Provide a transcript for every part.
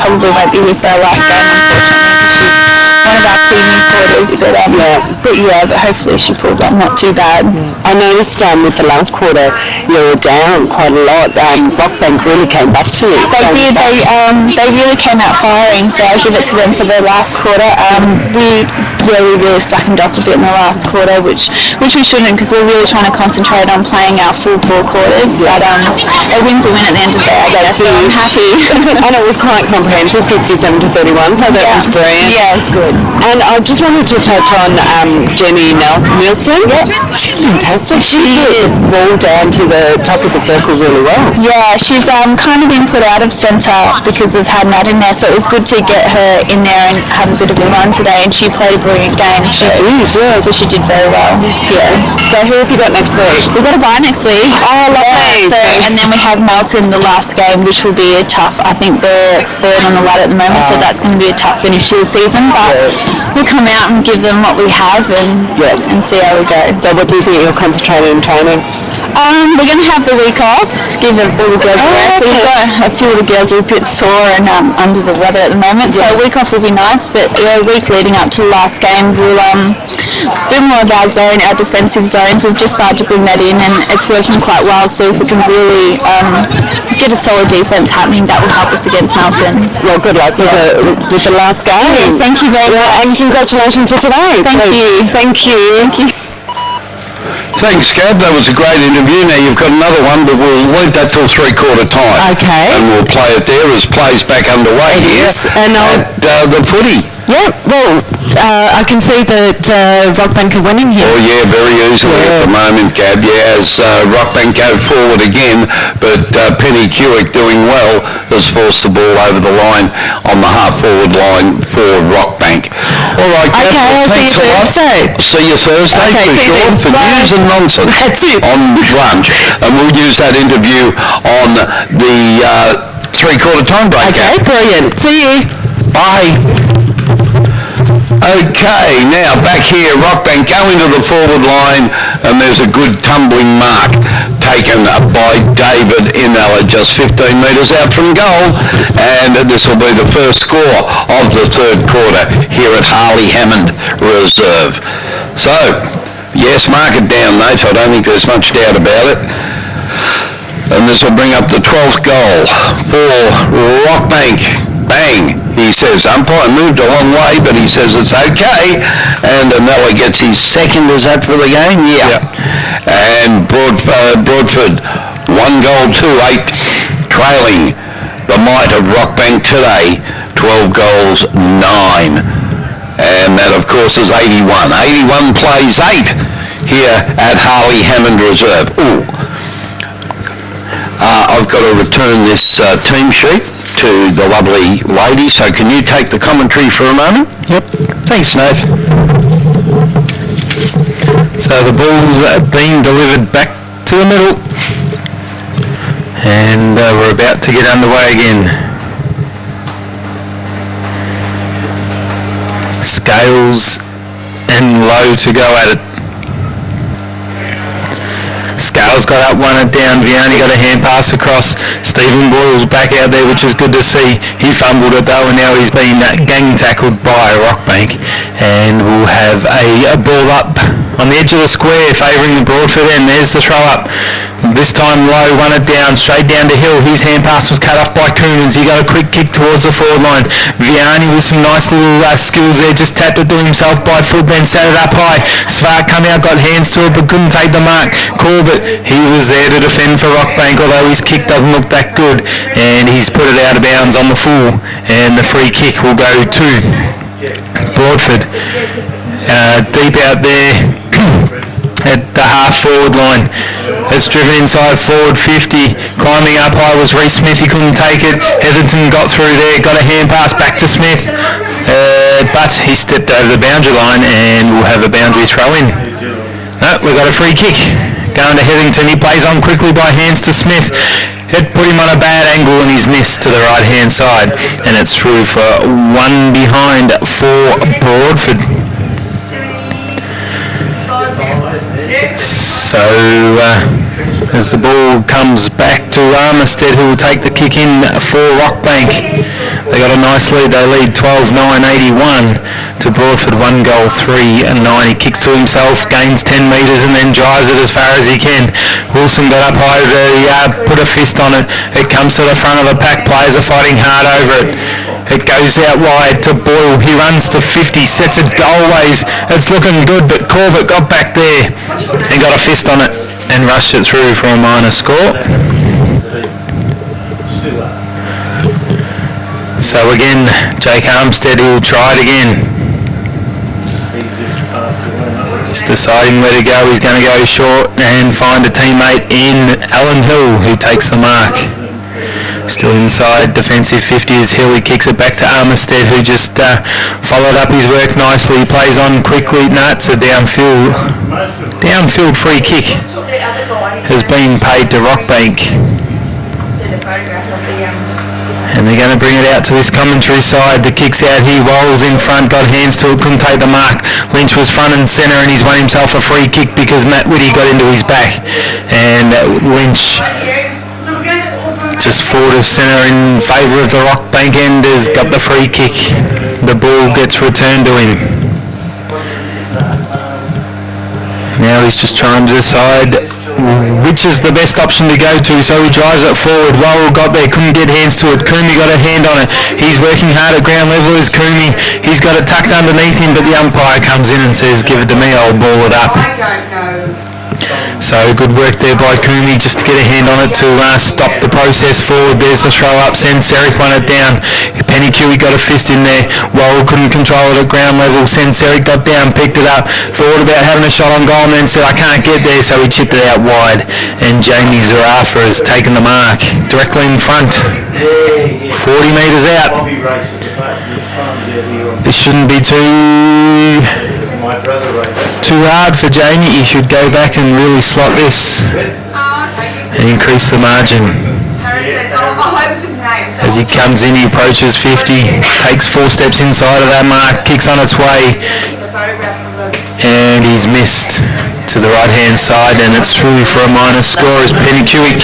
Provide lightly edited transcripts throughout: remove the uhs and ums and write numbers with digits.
probably won't be with our last game, unfortunately, because she's one of our key new quarters. But hopefully she pulls up not too bad. I noticed with the last quarter you were down quite a lot. Rockbank really came back to you. They did. They really came out firing, so I give it to them for the last quarter. We really slackened off a bit in the last quarter, which we shouldn't, because we're really trying to concentrate on playing our full 4 quarters. But a win's a win at the end of the day, I guess, so I'm happy. And it was quite comprehensive, 57 to 31, so that was brilliant. Yeah, it's good. And I just wanted to touch on Jenny Nielsen. Yep. She's fantastic. She put the ball down to the top of the circle really well. Yeah, she's kind of been put out of centre because we've had Matt in there, so it was good to get her in there and have a bit of a run today, and she played a brilliant game. She did, yeah. So she did very well. Yeah. So who have you got next week? We've got a bye next week. Oh, lovely. And then we have Melton the last game, which will be a tough, I think they're third on the ladder at the moment, so that's going to be a tough finish to the season, but we'll come out and give them what we have and see how we go. So what do you think you'll concentrate on training? We're going to have the week off, give all the girls a rest. So we've got a few of the girls are a bit sore and under the weather at the moment, so a week off will be nice, but a week leading up to the last game we'll do more of our zone, our defensive zones. We've just started to bring that in and it's working quite well, so if we can really get a solid defence happening, that will help us against Melton. Well, good luck with the last game. Yeah, thank you very much. And congratulations for today. Thank you. Thank you. Thanks, Gab. That was a great interview. Now you've got another one, but we'll leave that till 3/4 time. Okay. And we'll play it there as play's back underway here and at the footy. Yeah, well, I can see that Rockbank are winning here. Oh, yeah, very easily at the moment, Gab. Yeah, as Rockbank go forward again, but Penny Kewick doing well has forced the ball over the line on the half-forward line for Rockbank. All right, Gab. Okay, I'll see you Thursday. See you Thursday, okay, for sure, for news and nonsense. That's it. On lunch. And we'll use that interview on the 3/4 time break. Okay, brilliant. See you. Bye. Okay, now back here, Rockbank go into the forward line, and there's a good tumbling mark taken by David Inella, just 15 metres out from goal, and this will be the first score of the 3rd quarter here at Harley Hammond Reserve. So, yes, mark it down, Nate. I don't think there's much doubt about it. And this will bring up the 12th goal for Rockbank. Bang, he says. Umpire moved a long way, but he says it's okay. And Anella gets his second. Is that for the game? Yeah. And Broadford, 1 goal to 8, trailing the might of Rockbank today, 12 goals, 9. And that, of course, is 81. 81 plays 8 here at Harley Hammond Reserve. Ooh. I've got to return this team sheet to the lovely lady, so can you take the commentary for a moment? Yep. Thanks, Nath. So the ball's being delivered back to the middle, and we're about to get underway again. Scales and Low to go at it. Scales got up, won it down. Vianney got a hand pass across. Stephen Boyle's back out there, which is good to see. He fumbled it though, and now he's been gang tackled by Rockbank. And we'll have a ball up on the edge of the square, favouring the Broadford end. There's the throw up. This time Lowe won it down, straight down to Hill. His hand pass was cut off by Coomans. He got a quick kick towards the forward line. Vianney with some nice little skills there, just tapped it to himself by foot, then set it up high. Svart come out, got hands to it, but couldn't take the mark. Corbett, he was there to defend for Rockbank, although his kick doesn't look that good. And he's put it out of bounds on the full. And the free kick will go to Broadford. Deep out there at the half-forward line. It's driven inside forward 50. Climbing up high was Reece Smith. He couldn't take it. Heatherton got through there. Got a hand pass back to Smith. But he stepped over the boundary line and we'll have a boundary throw in. No, we've got a free kick. Going to Hetherington. He plays on quickly by hands to Smith. It put him on a bad angle and he's missed to the right-hand side. And it's through for 1 behind for Broadford. So as the ball comes back to Armistead, who will take the kick in for Rockbank. They got a nice lead. They lead 12-9, 81 to Broadford, 1 goal, 3-9. He kicks to himself, gains 10 metres and then drives it as far as he can. Wilson got up high to put a fist on it. It comes to the front of the pack. Players are fighting hard over it. It goes out wide to Boyle. He runs to 50, sets it goalways. It's looking good, but Corbett got back there and got a fist on it and rushed it through for a minor score. So again, Jake Armstead will try it again. He's deciding where to go. He's going to go short and find a teammate in Alan Hill, who takes the mark. Still inside defensive 50 is Hill. He kicks it back to Armstead, who just followed up his work nicely. He plays on quickly. No, it's a downfield free kick. Has been paid to Rockbank. And they're going to bring it out to this commentary side. The kick's out here. Rolls in front, got hands to it, couldn't take the mark. Lynch was front and centre and he's won himself a free kick because Matt Whitty got into his back. And Lynch just forward of centre in favour of the Rockbank end has got the free kick. The ball gets returned to him. Now he's just trying to decide which is the best option to go to, so he drives it forward. Worrell got there, couldn't get hands to it. Coomey got a hand on it. He's working hard at ground level as Coomey. He's got it tucked underneath him, but the umpire comes in and says, give it to me, I'll ball it up. So good work there by Coomey just to get a hand on it to stop the process forward. There's the throw up, Senseric won it down. Penny Cui got a fist in there. Worrell couldn't control it at ground level. Senseric got down, picked it up, thought about having a shot on goal and then said I can't get there, so he chipped it out wide. And Jamie Zarafa has taken the mark directly in front, 40 metres out. This shouldn't be too hard for Jamie. He should go back and really slot this and increase the margin. As he comes in, he approaches 50, takes 4 steps inside of that mark, kicks on its way, and he's missed to the right hand side, and it's through for a minor score as Penny Cuick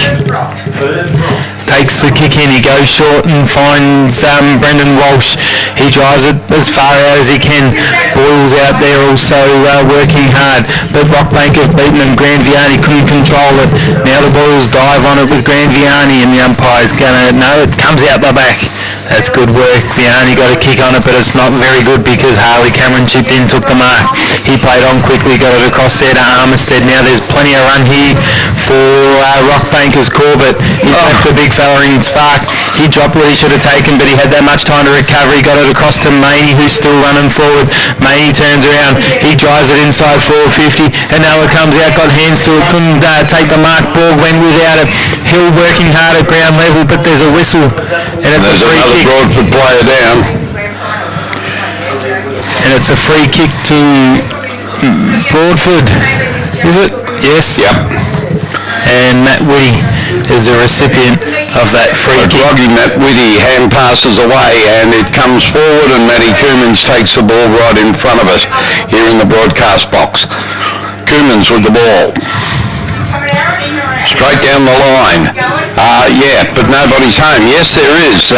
takes the kick in. He goes short and finds Brendan Walsh. He drives it as far out as he can. Boyle's out there also working hard, but Rockbank have beaten him. Grand Vianney couldn't control it. Now the Boyles dive on it with Grand Vianney, and the umpire's gonna it comes out the back. That's good work. Vianney got a kick on it, but it's not very good because Harley Cameron chipped in, took the mark. He played on quickly, got it across there to Armistead. Now there's plenty of run here for Rockbank as Corbett. He left the big fella in his spark. He dropped what he should have taken, but he had that much time to recover. He got it across to Maney, who's still running forward. Maney turns around. He drives it inside 450, and Ella comes out, got hands to it, couldn't take the mark. Ball went without it. Hill working hard at ground level, but there's a whistle, and it's a free kick. Broadford player down. And it's a free kick to Broadford, is it? Yes. Yep. And Matt Whitty is the recipient of that free kick. Groggy Matt Whitty hand passes away and it comes forward and Matty Coomans takes the ball right in front of us here in the broadcast box. Coomans with the ball. Straight down the line. But nobody's home. Yes, there is.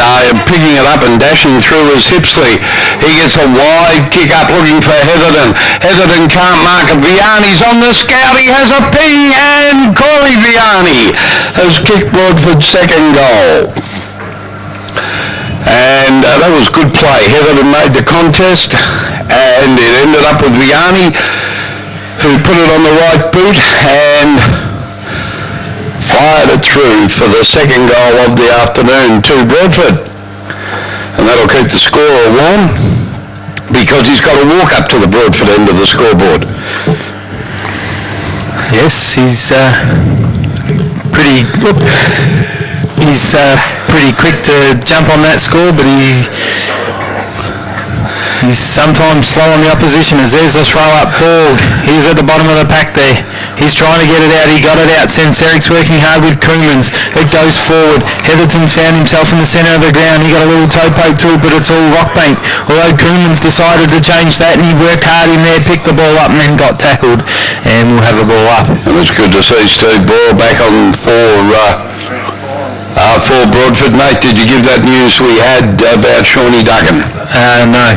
Picking it up and dashing through is Hipsley. He gets a wide kick up looking for Heatherton. Heatherton can't mark it. Vianney's on the scout. He has a ping and Corey Vianney has kicked Broadford's second goal. And that was good play. Heatherton made the contest and it ended up with Vianney, who put it on the right boot and fired it through for the second goal of the afternoon to Broadford. And that'll keep the scorer warm because he's got to walk up to the Broadford end of the scoreboard. Yes, he's pretty quick to jump on that score, but he's sometimes slow on the opposition as there's a throw up. Borg, he's at the bottom of the pack there. He's trying to get it out. He got it out. Senseric's working hard with Coomans. It goes forward. Heatherton's found himself in the centre of the ground. He got a little toe poke to it, but it's all Rockbank. Although Coomans decided to change that and he worked hard in there, picked the ball up and then got tackled. And we'll have the ball up. And it's good to see Steve Boyle back on for for Broadford. Mate, did you give that news we had about Shawnee Duggan? No.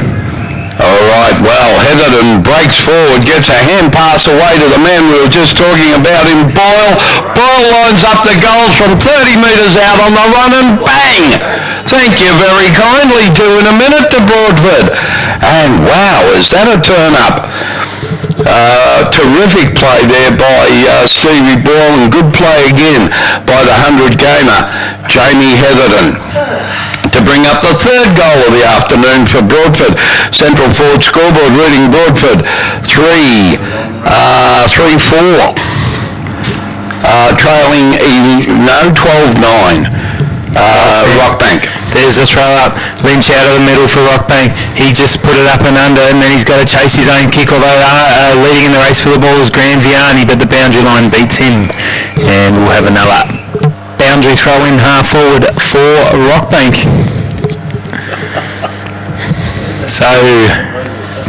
All right, well, Heatherton breaks forward, gets a hand pass away to the man we were just talking about in Boyle. Boyle lines up the goals from 30 metres out on the run and bang! Thank you very kindly, 2 in a minute to Broadford. And wow, is that a turn-up? Terrific play there by Stevie Boyle, and good play again by the 100-gamer, Jamie Heatherton, to bring up the third goal of the afternoon for Broadford. Central Forward scoreboard reading Broadford 3-4. Trailing 12-9. Rockbank. There's a throw up. Lynch out of the middle for Rockbank. He just put it up and under, and then he's got to chase his own kick, although leading in the race for the ball is Grant Vianney, but the boundary line beats him. And we'll have another boundary throw in half forward for Rockbank. So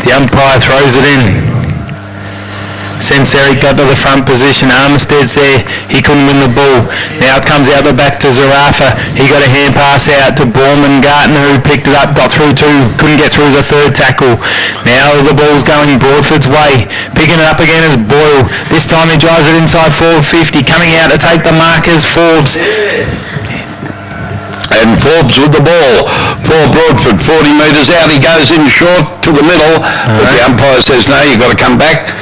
the umpire throws it in. Senseric got to the front position. Armisted's there. He couldn't win the ball. Now it comes out the back to Zarafa. He got a hand pass out to Borman Gartner, who picked it up, got through two, couldn't get through the third tackle. Now the ball's going Broadford's way. Picking it up again is Boyle. This time he drives it inside forward 50. Coming out to take the mark is Forbes. And Forbes with the ball for Broadford, 40 metres out. He goes in short to the middle, but the umpire says, no, you've got to come back.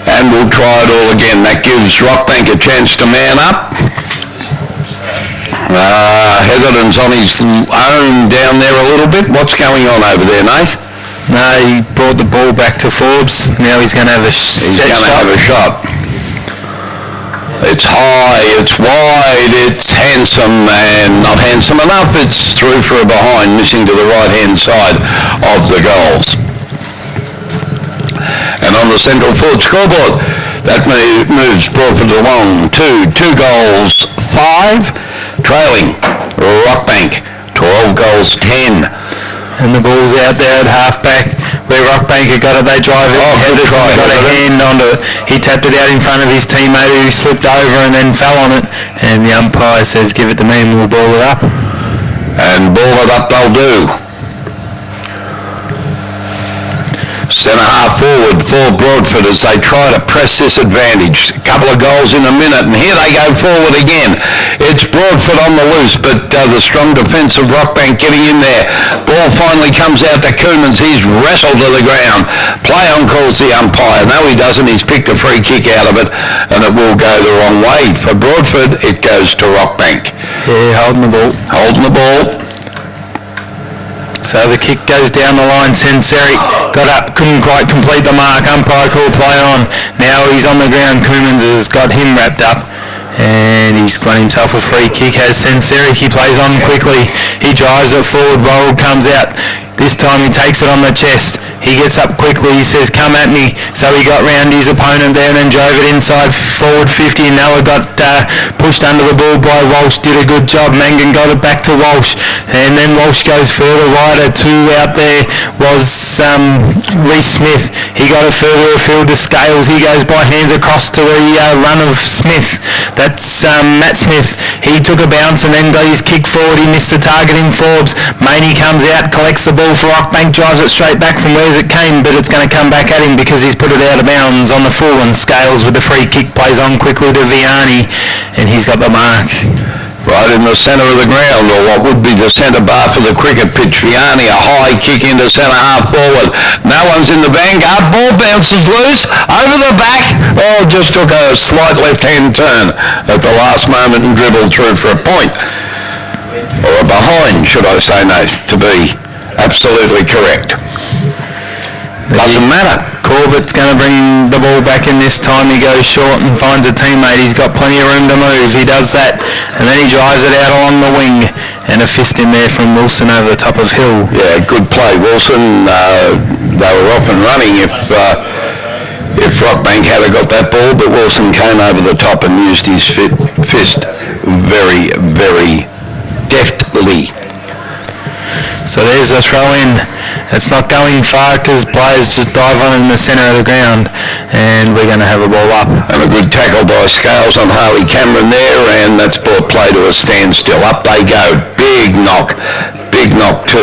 And we'll try it all again. That gives Rockbank a chance to man up. Heatherton's on his own down there a little bit. What's going on over there, Nate? No, he brought the ball back to Forbes. Now he's going to have a have a shot. It's high, it's wide, it's handsome, and not handsome enough. It's through for a behind, missing to the right-hand side of the goals. And on the Central Forward scoreboard, that moves Broadford along to 2 goals 5, trailing Rockbank 12 goals 10. And the ball's out there at half-back where Rockbank had got it. They drive it. Heatherton got a hand onto it. He tapped it out in front of his teammate, who slipped over and then fell on it. And the umpire says, give it to me and we'll ball it up. And ball it up they'll do. Centre half forward for Broadford as they try to press this advantage. A couple of goals in a minute, and here they go forward again. It's Broadford on the loose, but the strong defence of Rockbank getting in there. Ball finally comes out to Coomans. He's wrestled to the ground. Play on calls the umpire. No, he doesn't. He's picked a free kick out of it, and it will go the wrong way. For Broadford, it goes to Rockbank. Yeah, holding the ball. Holding the ball. So the kick goes down the line. Senseric got up, couldn't quite complete the mark. Umpire called play on. Now he's on the ground. Coomans has got him wrapped up, and he's got himself a free kick. Has Senseric. He plays on quickly. He drives it forward. Roll comes out. This time he takes it on the chest. He gets up quickly. He says, come at me. So he got round his opponent there and then drove it inside forward 50. And Noah got pushed under the ball by Walsh. Did a good job. Mangan got it back to Walsh. And then Walsh goes further wider. 2 out there was Reece Smith. He got it further afield to Scales. He goes by hands across to the run of Smith. That's Matt Smith. He took a bounce and then got his kick forward. He missed the target in Forbes. Maney comes out, collects the ball for Rockbank, drives it straight back from where it came, but it's going to come back at him because he's put it out of bounds on the full, and Scales with the free kick plays on quickly to Vianney, and he's got the mark. Right in the centre of the ground, or what would be the centre bar for the cricket pitch. Vianney, a high kick into centre half forward. No one's in the vanguard. Ball bounces loose over the back. Oh, just took a slight left-hand turn at the last moment and dribbled through for a point. Or a behind, should I say, Nath, to be absolutely correct. Doesn't matter. Corbett's going to bring the ball back in this time. He goes short and finds a teammate. He's got plenty of room to move. He does that, and then he drives it out along the wing, and a fist in there from Wilson over the top of Hill. Yeah, good play, Wilson. They were off and running if Rockbank had got that ball, but Wilson came over the top and used his fist very, very deftly. So there's a throw in. It's not going far because players just dive on it in the centre of the ground, and we're going to have a ball up. And a good tackle by Scales on Harley Cameron there, and that's brought play to a standstill. Up they go. Big knock to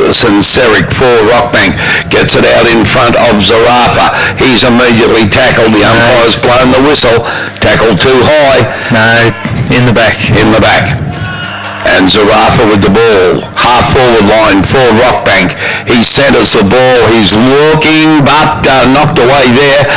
Sinceric for Rockbank. Gets it out in front of Zarafa. He's immediately tackled. The umpire's blown the whistle. Tackled too high. No, in the back. And Zarafa with the ball, half forward line for Rockbank. He centres the ball, he's looking, but knocked away there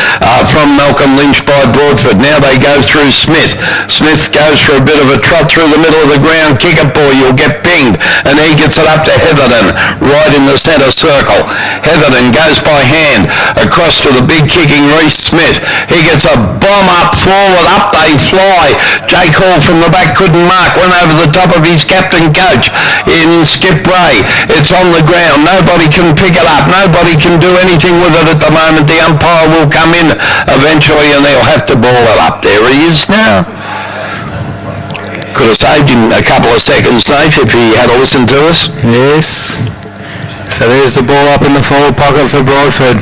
from Malcolm Lynch by Broadford. Now they go through Smith. Smith goes for a bit of a trot through the middle of the ground. Kick it, boy, you'll get pinged. And he gets it up to Heatherton, right in the centre circle. Heatherton goes by hand across to the big kicking Reece Smith. He gets a bomb up forward, up they fly. Jake Hall from the back couldn't mark, went over the top of his captain coach in Skip Ray. It's on the ground. Nobody can pick it up. Nobody can do anything with it at the moment. The umpire will come in eventually and they'll have to ball it up. There he is now. Could have saved him a couple of seconds, Nate, if he had listened to us. Yes. So there's the ball up in the forward pocket for Broadford.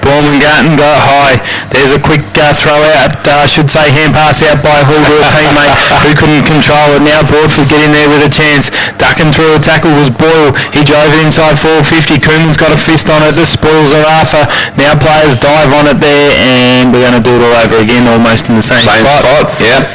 Bormangarten got high. There's a quick throw out, I should say hand pass out by Hall to a teammate who couldn't control it. Now Broadford get in there with a chance. Ducking through a tackle was Boyle. He drove it inside 450. Koeman's got a fist on it. The spoils are Arthur. Now players dive on it there, and we're going to do it all over again, almost in the same spot. Yeah.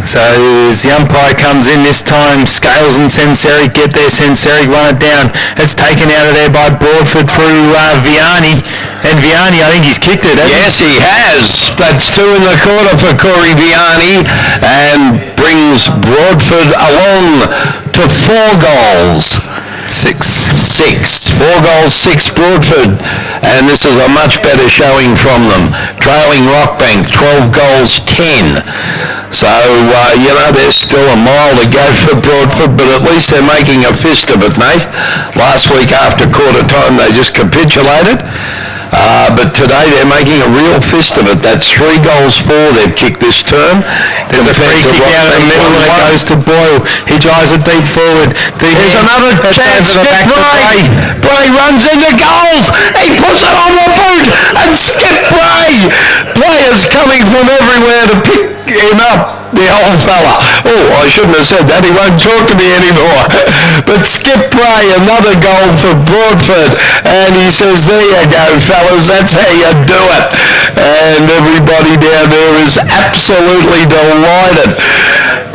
So as the umpire comes in this time, Scales and Sinceric get there. Sinceric run it down. It's taken out of there by Broadford through Vianney. And Vianney, I think he's kicked it, hasn't he? Yes, he has. That's 2 in the quarter for Corey Vianney and brings Broadford along to 4 goals. 6. 4 goals, 6 Broadford, and this is a much better showing from them. Trailing Rockbank, 12 goals, 10. So, there's still a mile to go for Broadford, but at least they're making a fist of it, mate. Last week after quarter time they just capitulated. But today they're making a real fist of it. That's 3 goals, 4 they've kicked this term. There's a free kick out of the middle and it goes to Boyle. He drives it deep forward. There's another chance. Skip Bray. Bray runs into goals. He puts it on the boot and Skip Bray. Players coming from everywhere to pick him up. The old fella. Oh, I shouldn't have said that. He won't talk to me anymore. But Skip Bray, another goal for Broadford. And he says, there you go, fellas. That's how you do it. And everybody down there is absolutely delighted.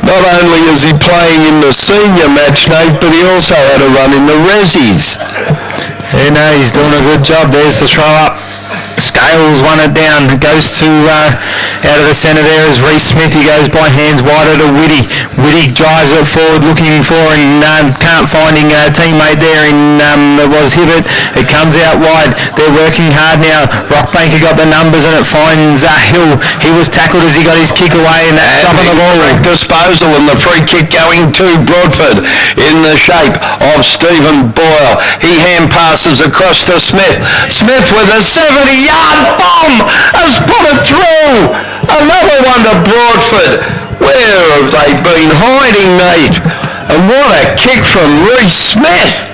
Not only is he playing in the senior match, Nate, but he also had a run in the Rezzies. Yeah, no, he's doing a good job. There's the throw up. Scales won it down. It goes to out of the centre there is Reece Smith. He goes by hands wider to Whitty. Whitty drives it forward looking for and can't finding a teammate there in it was Hibbert. It comes out wide. They're working hard now. Rockbank have got the numbers and it finds Hill. He was tackled as he got his kick away and that's stopping the ball. Disposal and the free kick going to Broadford in the shape of Stephen Boyle. He hand passes across to Smith. Smith with a 70-yard bomb has put it through. Another one to Broadford. Where have they been hiding, Nate? And what a kick from Reece Smith.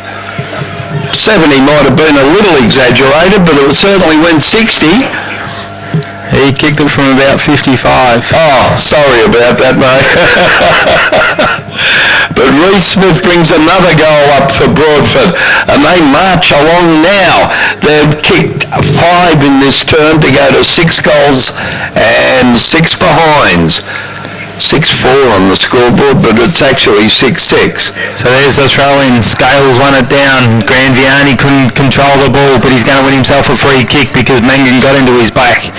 70 might have been a little exaggerated, but it certainly went 60. He kicked it from about 55. Oh, sorry about that, mate. But Reece Smith brings another goal up for Broadford, and they march along now. They've kicked 5 in this term to go to 6 goals and 6 behinds. 6-4 on the scoreboard, but it's actually 6-6. So there's the throw-in. Scales won it down. Grand Vianney couldn't control the ball, but he's going to win himself a free kick because Mangan got into his back.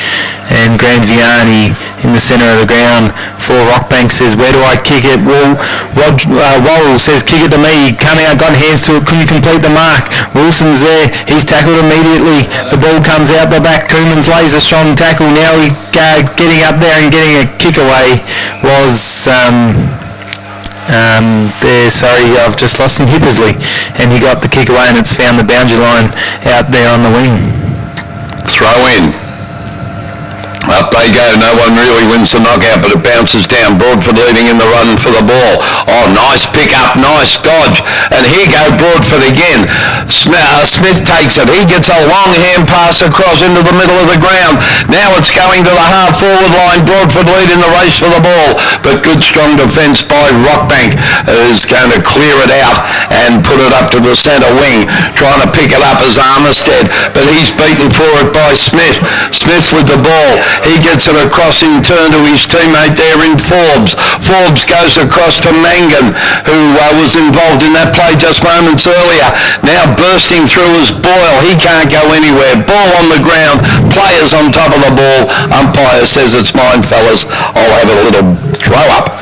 And Grand Vianney in the centre of the ground for Rockbank says, where do I kick it? Worrell says, kick it to me. Come out, got hands to it, couldn't complete the mark. Wilson's there. He's tackled immediately. The ball comes out the back. Koeman's lays a strong tackle. Now he getting up there and getting a kick away was I've just lost him, Hippersley, and he got the kick away and it's found the boundary line out there on the wing. Throw in. Up Up they go. No one really wins the knockout, but it bounces down. Broadford leading in the run for the ball. Oh, nice pick up, nice dodge. And here go Broadford again. Smith takes it. He gets a long hand pass across into the middle of the ground. Now it's going to the half-forward line. Broadford lead in the race for the ball, but good strong defence by Rockbank is going to clear it out and put it up to the centre wing, trying to pick it up as Armistead, but he's beaten for it by Smith. Smith with the ball. He gets it across in turn to his teammate there in Forbes. Forbes goes across to Mangan, who was involved in that play just moments earlier. Now bursting through is Boyle. He can't go anywhere. Ball on the ground. Players on top of the ball. Umpire says it's mine, fellas. I'll have a little throw up.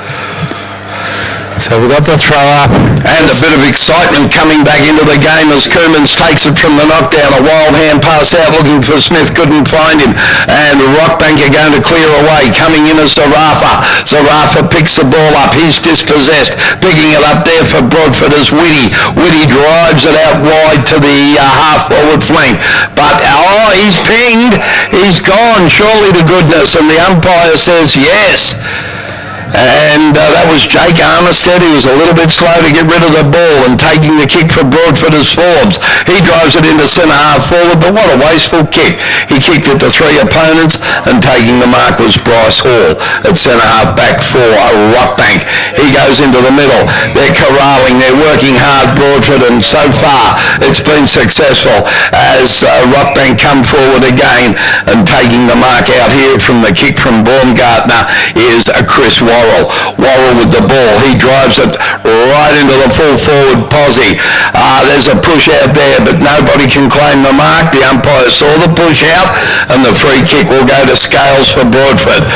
So we got the throw up. And a bit of excitement coming back into the game as Koomans takes it from the knockdown. A wild hand pass out looking for Smith, couldn't find him. And Rockbank are going to clear away. Coming in is Zarafa. Zarafa picks the ball up. He's dispossessed. Picking it up there for Broadford is Whitty. Whitty drives it out wide to the half-forward flank. But, he's pinged. He's gone, surely to goodness. And the umpire says yes. And that was Jake Armistead. He was a little bit slow to get rid of the ball, and taking the kick for Broadford is Forbes. He drives it into centre half forward, but what a wasteful kick. He kicked it to three opponents, and taking the mark was Bryce Hall at centre half back for Rockbank. He goes into the middle. They're corralling. They're working hard, Broadford, and so far it's been successful as Rockbank come forward again, and taking the mark out here from the kick from Baumgartner is Chris Worrell. Worrell with the ball. He drives it right into the full forward posse. There's a push out there, but nobody can claim the mark. The umpire saw the push out, and the free kick will go to Scales for Broadford.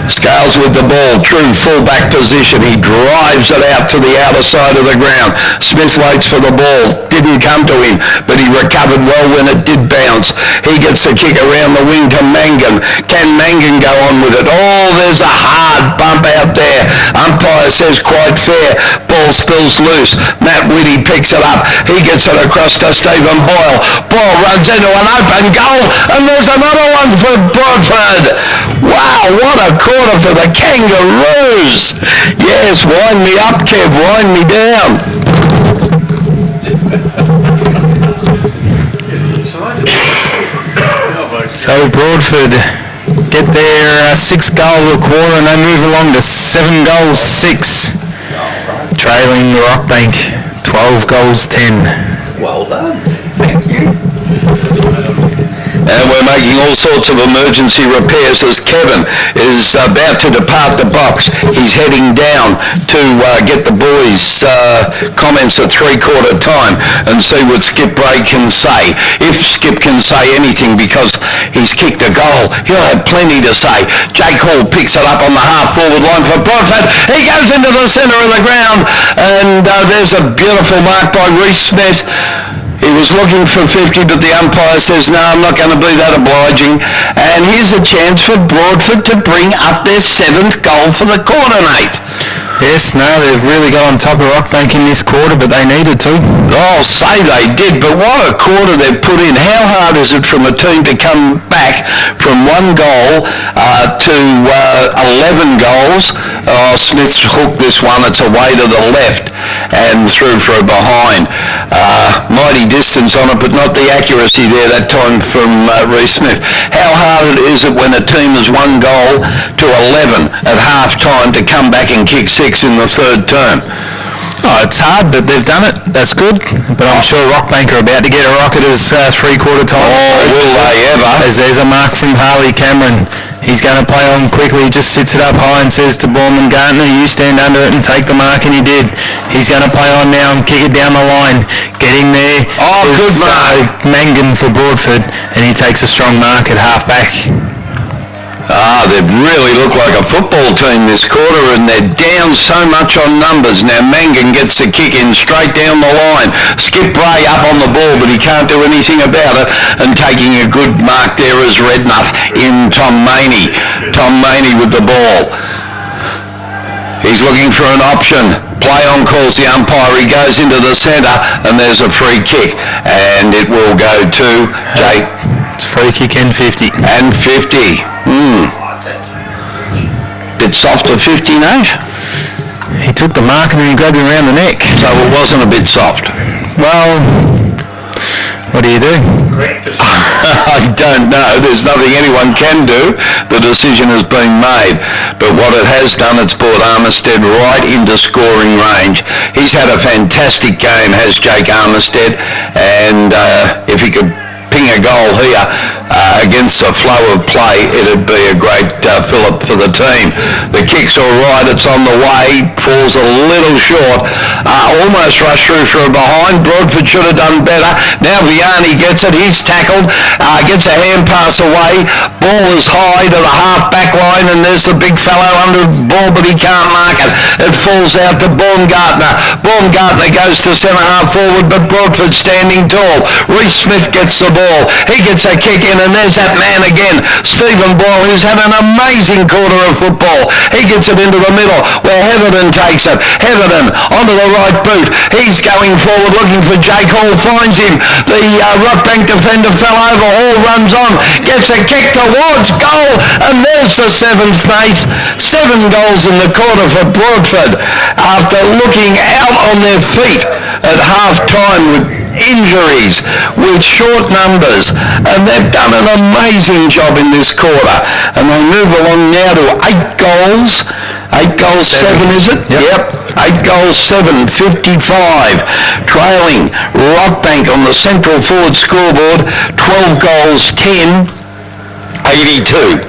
Scales with the ball, true full-back position. He drives it out to the outer side of the ground. Smith waits for the ball. Didn't come to him, but he recovered well when it did bounce. He gets the kick around the wing to Mangan. Can Mangan go on with it? Oh, there's a hard bump out there. Umpire says quite fair. Ball spills loose. Matt Whitty picks it up. He gets it across to Stephen Boyle. Boyle runs into an open goal, and there's another one for Broadford. Wow, what a quarter for the Kangaroos. Yes, wind me up, Kev, wind me down. So Broadford get their 6 goal a quarter, and they move along to 7 goals 6, trailing Rockbank 12 goals 10. Well done. Thank you. And we're making all sorts of emergency repairs as Kevin is about to depart the box. He's heading down to get the boys' comments at three-quarter time and see what Skip Bray can say. If Skip can say anything, because he's kicked a goal, he'll have plenty to say. Jake Hall picks it up on the half-forward line for Broadford. He goes into the centre of the ground, and there's a beautiful mark by Reece Smith. He was looking for 50, but the umpire says, no, I'm not going to be that obliging. And here's a chance for Broadford to bring up their 7th goal for the quarter, Nate. Yes, no, they've really got on top of Rockbank in this quarter, but they needed to. Oh, say they did, but what a quarter they've put in. How hard is it from a team to come back from 1 goal to 11 goals? Oh, Smith's hooked this one. It's away to the left and through for a behind. Mighty distance on it, but not the accuracy there that time from Reece Smith. How hard is it when a team has 1 goal to 11 at half-time to come back and kick 6 in the third term? Oh, it's hard, but they've done it. That's good. But I'm sure Rockbank are about to get a rocket as three-quarter time. Oh, will they ever? As there's a mark from Harley Cameron. He's going to play on quickly. He just sits it up high and says to Baumgartner, you stand under it and take the mark, and he did. He's going to play on now and kick it down the line. Getting there. Oh, good mark. Mangan for Broadford, and he takes a strong mark at half-back. They really look like a football team this quarter, and they're down so much on numbers. Now Mangan gets the kick in straight down the line. Skip Bray up on the ball, but he can't do anything about it, and taking a good mark there is Redknapp in Tom Maney. Tom Maney with the ball. He's looking for an option. Play on calls the umpire. He goes into the centre, and there's a free kick, and it will go to Jake. It's free kick and 50. And 50. bit soft at 50, Nate? He took the mark and then he grabbed him around the neck. So it wasn't a bit soft? Well, what do you do? I don't know. There's nothing anyone can do. The decision has been made. But what it has done, it's brought Armistead right into scoring range. He's had a fantastic game, has Jake Armistead, and if he could ping a goal here against the flow of play, it'd be a great fillip for the team. The kick's all right, it's on the way, falls a little short, almost rushed through from behind. Broadford should have done better. Now Vianney gets it, he's tackled, gets a hand pass away, ball is high to the half-back line, and there's the big fellow under the ball, but he can't mark it. It falls out to Baumgartner. Baumgartner goes to centre-half forward, but Broadford standing tall. Reece Smith gets the ball. He gets a kick in, and there's that man again, Stephen Boyle, who's had an amazing quarter of football. He gets it into the middle where Heatherton takes it. Heatherton onto the right boot. He's going forward looking for Jake Hall, finds him. The Rockbank defender fell over. Hall runs on, gets a kick towards goal, and there's the seventh, Nate. 7 goals in the quarter for Broadford after looking out on their feet at half-time with injuries, with short numbers, and they've done an amazing job in this quarter, and they move along now to 8 goals. 8 goals, 7 is it? Yep. 8 goals, 7, 55. Trailing Rockbank on the central forward scoreboard, 12 goals, 10, 82.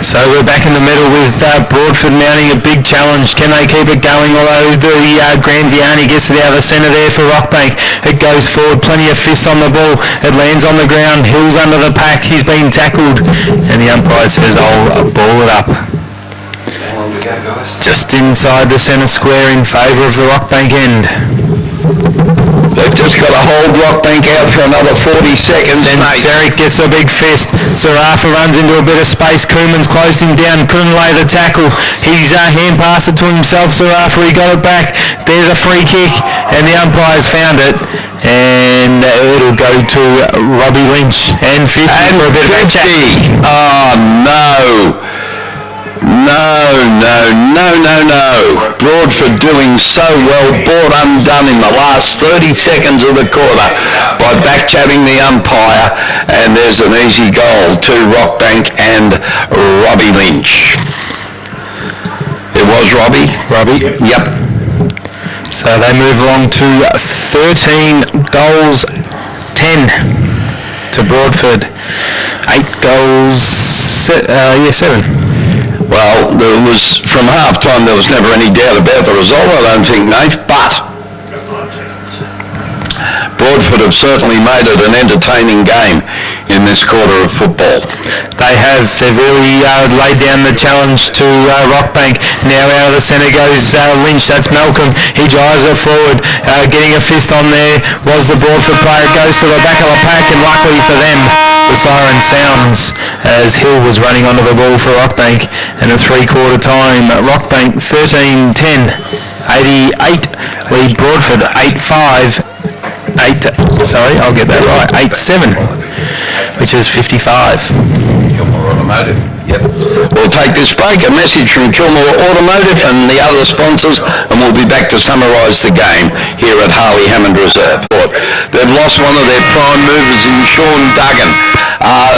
So we're back in the middle with Broadford mounting a big challenge. Can they keep it going? Although the Grand Vianney gets it out of the centre there for Rockbank. It goes forward, plenty of fists on the ball. It lands on the ground. Hill's under the pack. He's been tackled. And the umpire says, I'll ball it up. Just inside the centre square in favour of the Rockbank end. They've just got to hold Rockbank out for another 40 seconds. Then Seric gets a big fist. Sarafa runs into a bit of space. Koeman's closed him down. Couldn't lay the tackle. He's hand passed it to himself. Sarafa, he got it back. There's a free kick, and the umpire's found it. And it'll go to Robbie Lynch. And 50 for a bit of a chat. Oh, no. No. Broadford doing so well, brought undone in the last 30 seconds of the quarter by back-chatting the umpire, and there's an easy goal to Rockbank and Robbie Lynch. It was Robbie? Yep. So they move along to 13 goals, 10 to Broadford. 8 goals, 7. Well, from half-time there was never any doubt about the result, I don't think, Nate, but Broadford have certainly made it an entertaining game in this quarter of football. They have. They've really laid down the challenge to Rockbank. Now out of the centre goes Lynch. That's Malcolm. He drives it forward. Getting a fist on there was the Broadford player. It goes to the back of the pack, and luckily for them, the siren sounds as Hill was running onto the ball for Rockbank. And at 3/4 time, Rockbank 13-10, 88. Lead Broadford 8-5. 8-7, which is 55. Kilmore Automotive. Yep. We'll take this break, a message from Kilmore Automotive and the other sponsors, and we'll be back to summarise the game here at Harley Hammond Reserve. They've lost one of their prime movers in Sean Duggan.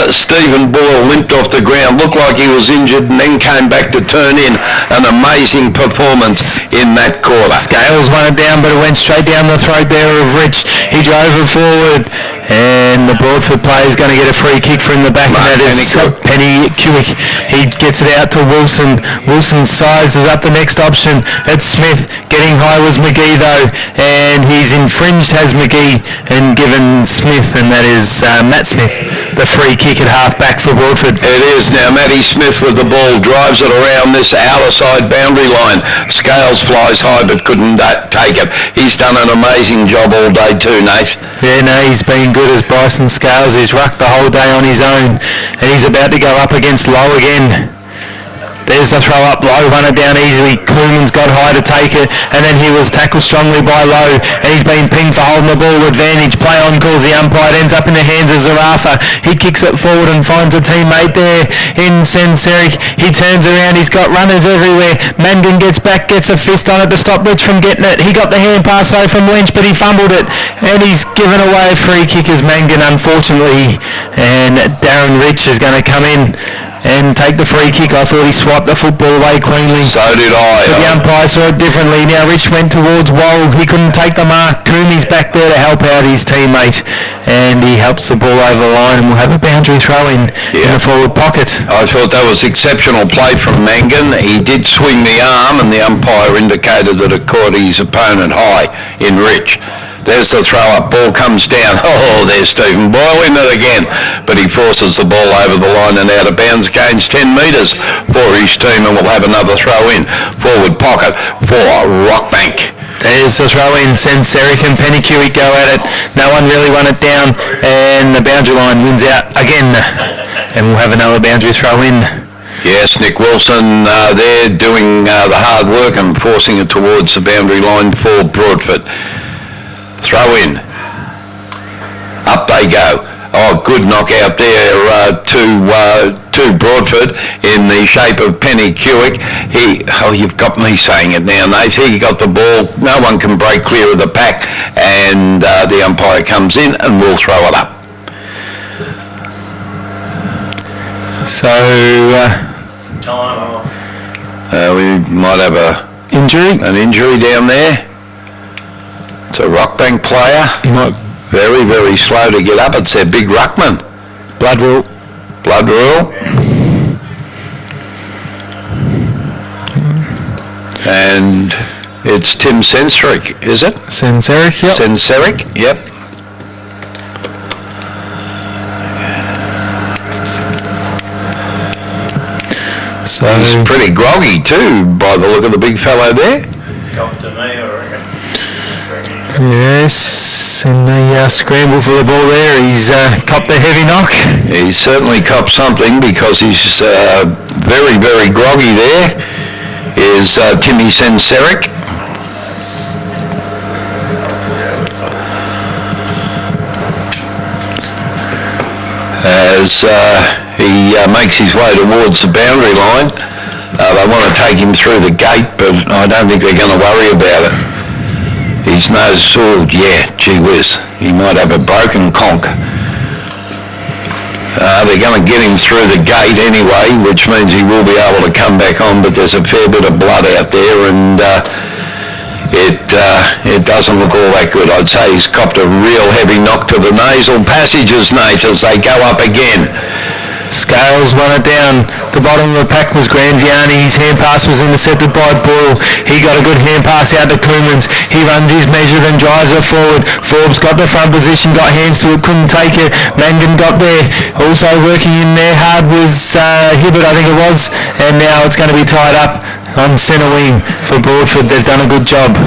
Stephen Boyle limped off the ground, looked like he was injured, and then came back to turn in an amazing performance in that quarter. Scales won it down, but it went straight down the throat there of Rich. He drove it forward, and the Broadford player is going to get a free kick from the back, and that is Penny Kewick. He gets it out to Wilson. Wilson's size is up the next option. It's Smith. Getting high was McGee, though, and he's infringed, has McGee, and given Smith, and that is Matt Smith, the free kick at half-back for Broadford. It is now. Matty Smith with the ball drives it around this outer side boundary line. Scales flies high but couldn't take it. He's done an amazing job all day too, Nath. Yeah, no, he's been good as Bryson Scales. He's rucked the whole day on his own, and he's about to go up against Lowe again. There's the throw up. Lowe won it down easily. Koeman's got high to take it, and then he was tackled strongly by Lowe, and he's been pinged for holding the ball. Advantage. Play on calls the umpire. It ends up in the hands of Zarafa. He kicks it forward and finds a teammate there in Senseric. He turns around. He's got runners everywhere. Mangan gets back, gets a fist on it to stop Rich from getting it. He got the hand pass though from Lynch, but he fumbled it, and he's given away a free kick as Mangan, unfortunately, and Darren Rich is going to come in and take the free kick. I thought he swiped the football away cleanly. So did I. But the umpire saw it differently. Now Rich went towards Worrell. He couldn't take the mark. Coomey's back there to help out his teammate, and he helps the ball over the line, and we'll have a boundary throw in the forward pocket. I thought that was exceptional play from Mangan. He did swing the arm, and the umpire indicated that it caught his opponent high in Rich. There's the throw-up. Ball comes down. Oh, there's Stephen Boyle in it again. But he forces the ball over the line and out of bounds, gains 10 metres for his team, and we'll have another throw-in. Forward pocket for Rockbank. There's the throw-in. Senseric and Pennycuick go at it. No one really won it down, and the boundary line wins out again. And we'll have another boundary throw-in. Yes, Nick Wilson there doing the hard work and forcing it towards the boundary line for Broadford. Throw in. Up they go. Oh, good knockout there to Broadford in the shape of Pennycuick. You've got me saying it now, Nate. He got the ball. No one can break clear of the pack, and the umpire comes in and will throw it up. So we might have an injury down there. It's a Rockbank player. Very, very slow to get up. It's their big ruckman. Blood rule. And it's Tim Senseric, is it? Senseric, yep. Senseric, yep. So he's pretty groggy too, by the look of the big fellow there. Up to me, I reckon. Yes, in the scramble for the ball there, he's copped a heavy knock. He's certainly copped something because he's very, very groggy there, is Timmy Senseric. As he makes his way towards the boundary line, they want to take him through the gate, but I don't think they're going to worry about it. His nose swelled, gee whiz, he might have a broken conch. They're going to get him through the gate anyway, which means he will be able to come back on, but there's a fair bit of blood out there, and it doesn't look all that good. I'd say he's copped a real heavy knock to the nasal passages, Nate, as they go up again. Scales won it down. The bottom of the pack was Grandiani. His hand pass was intercepted by Boyle. He got a good hand pass out to Koemans. He runs his measure and drives it forward. Forbes got the front position, got hands to it, couldn't take it. Mangan got there. Also working in there hard was Hibbert, I think it was. And now it's going to be tied up on centre wing for Broadford. They've done a good job.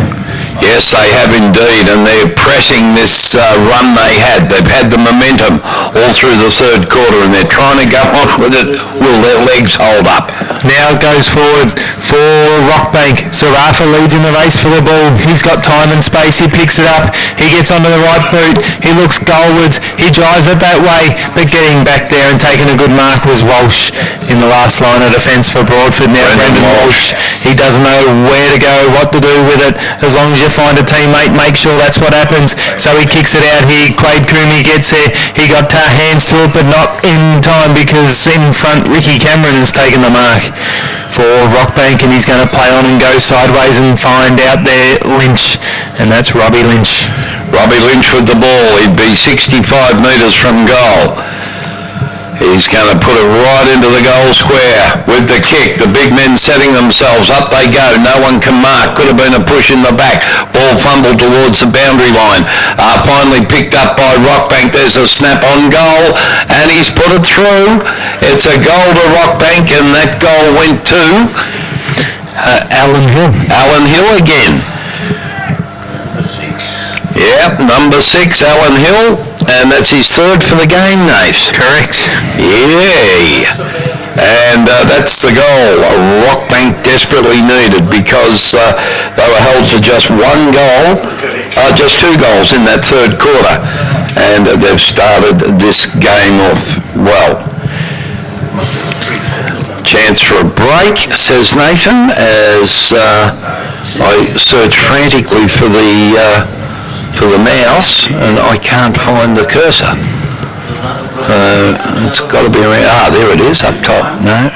Yes, they have indeed, and they're pressing this run they had. They've had the momentum all through the third quarter, and they're trying to go on with it. Will their legs hold up? Now it goes forward for Rockbank. Zarafa leads in the race for the ball. He's got time and space. He picks it up. He gets onto the right boot. He looks goalwards. He drives it that way, but getting back there and taking a good mark was Walsh in the last line of defence for Broadford. Now Brendan Walsh. He doesn't know where to go, what to do with it. As long as you find a teammate, make sure that's what happens. So he kicks it out here. Quade Coomey gets there. He got hands to it, but not in time because in front Ricky Cameron has taken the mark for Rockbank, and he's going to play on and go sideways and find out there Lynch, and that's Robbie Lynch. Robbie Lynch with the ball. He'd be 65 metres from goal. He's going to put it right into the goal square with the kick. The big men setting themselves. Up they go. No one can mark. Could have been a push in the back. Ball fumbled towards the boundary line. Finally picked up by Rockbank. There's a snap on goal, and he's put it through. It's a goal to Rockbank, and that goal went to Alan Hill. Alan Hill again. Yep, number 6, Alan Hill, and that's his third for the game, Nate. Correct. Yay! And that's the goal. Rockbank desperately needed because they were held to just one goal, just 2 goals in that third quarter. And they've started this game off well. Chance for a break, says Nathan, as I search frantically for the mouse and I can't find the cursor. It's got to be around. There it is, up top. No,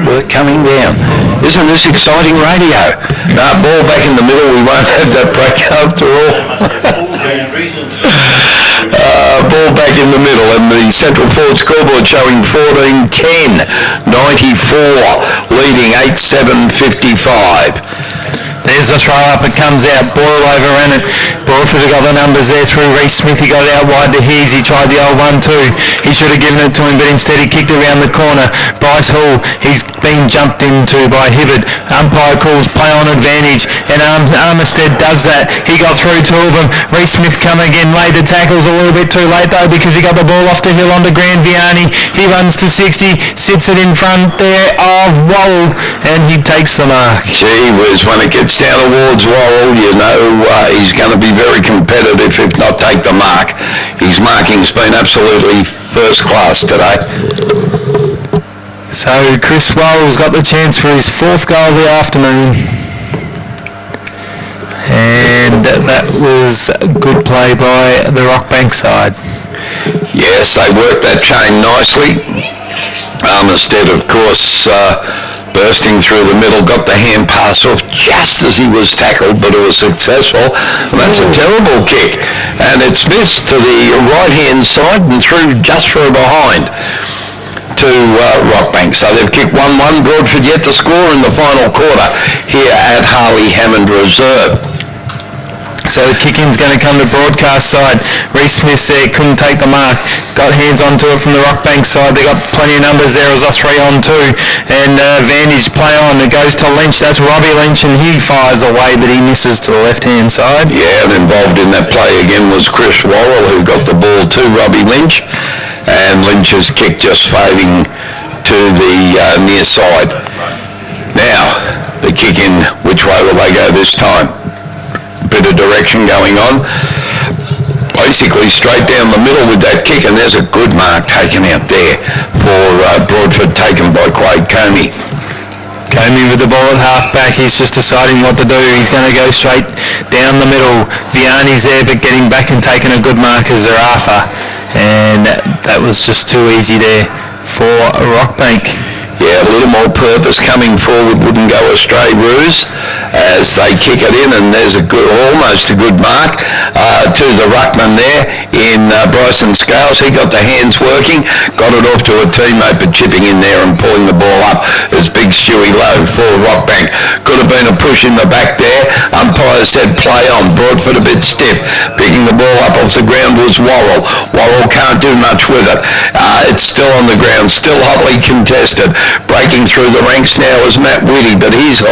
we're coming down. Isn't this exciting radio? No, ball back in the middle. We won't have that break after all. Ball back in the middle, and the central forward scoreboard showing 14-10, 94, leading 8-7, 55. There's the throw up, it comes out, Boyle overran it. Broadford got the numbers there through Reece Smith, he got it out wide to Hughes, he tried the old 1-2. He should have given it to him, but instead he kicked around the corner. Bryce Hall, he's been jumped into by Hibbard. Umpire calls play on advantage, and Armistead does that. He got through 2 of them. Reece Smith come again, laid the tackles a little bit too late though, because he got the ball off to Hill onto Grand Vianney. He runs to 60, sits it in front there of Worrell, and he takes the mark. Gee whiz, when it gets down towards Worrell, you know he's going to be very competitive, if not take the mark. His marking's been absolutely first class today. So Chris Worrell's got the chance for his 4th goal of the afternoon. And that was good play by the Rockbank side. Yes, they worked that chain nicely. Armistead, of course, bursting through the middle, got the hand pass off just as he was tackled, but it was successful. And that's a terrible kick. And it's missed to the right-hand side and through just for behind to Rockbank. So they've kicked 1-1. Broadford yet to score in the final quarter here at Harley Hammond Reserve. So the kick-in's going to come to broadcast side. Reece Smith there couldn't take the mark. Got hands onto it from the Rockbank side. They got plenty of numbers there as a 3-on-2. And Vantage play on. It goes to Lynch. That's Robbie Lynch, and he fires away, but he misses to the left-hand side. Yeah, and involved in that play again was Chris Worrell, who got the ball to Robbie Lynch. And Lynch's kick just fading to the near side. Now, the kick in, which way will they go this time? Bit of direction going on. Basically straight down the middle with that kick, and there's a good mark taken out there for Broadford, taken by Quade Comey. Comey with the ball at half-back, he's just deciding what to do. He's going to go straight down the middle. Vianney's there, but getting back and taking a good mark as Zarafa. And that was just too easy there for Rockbank. Yeah, a little more purpose coming forward, wouldn't go astray, Ruse, as they kick it in, and there's a good, almost a good mark to the ruckman there in Bryson Scales. He got the hands working, got it off to a teammate, but chipping in there and pulling the ball up is big Stewie Lowe for Rockbank. Could have been a push in the back there. Umpire said play on. Broadford a bit stiff. Picking the ball up off the ground was Worrell. Worrell can't do much with it. It's still on the ground, still hotly contested. Breaking through the ranks now is Matt Whitty, but he's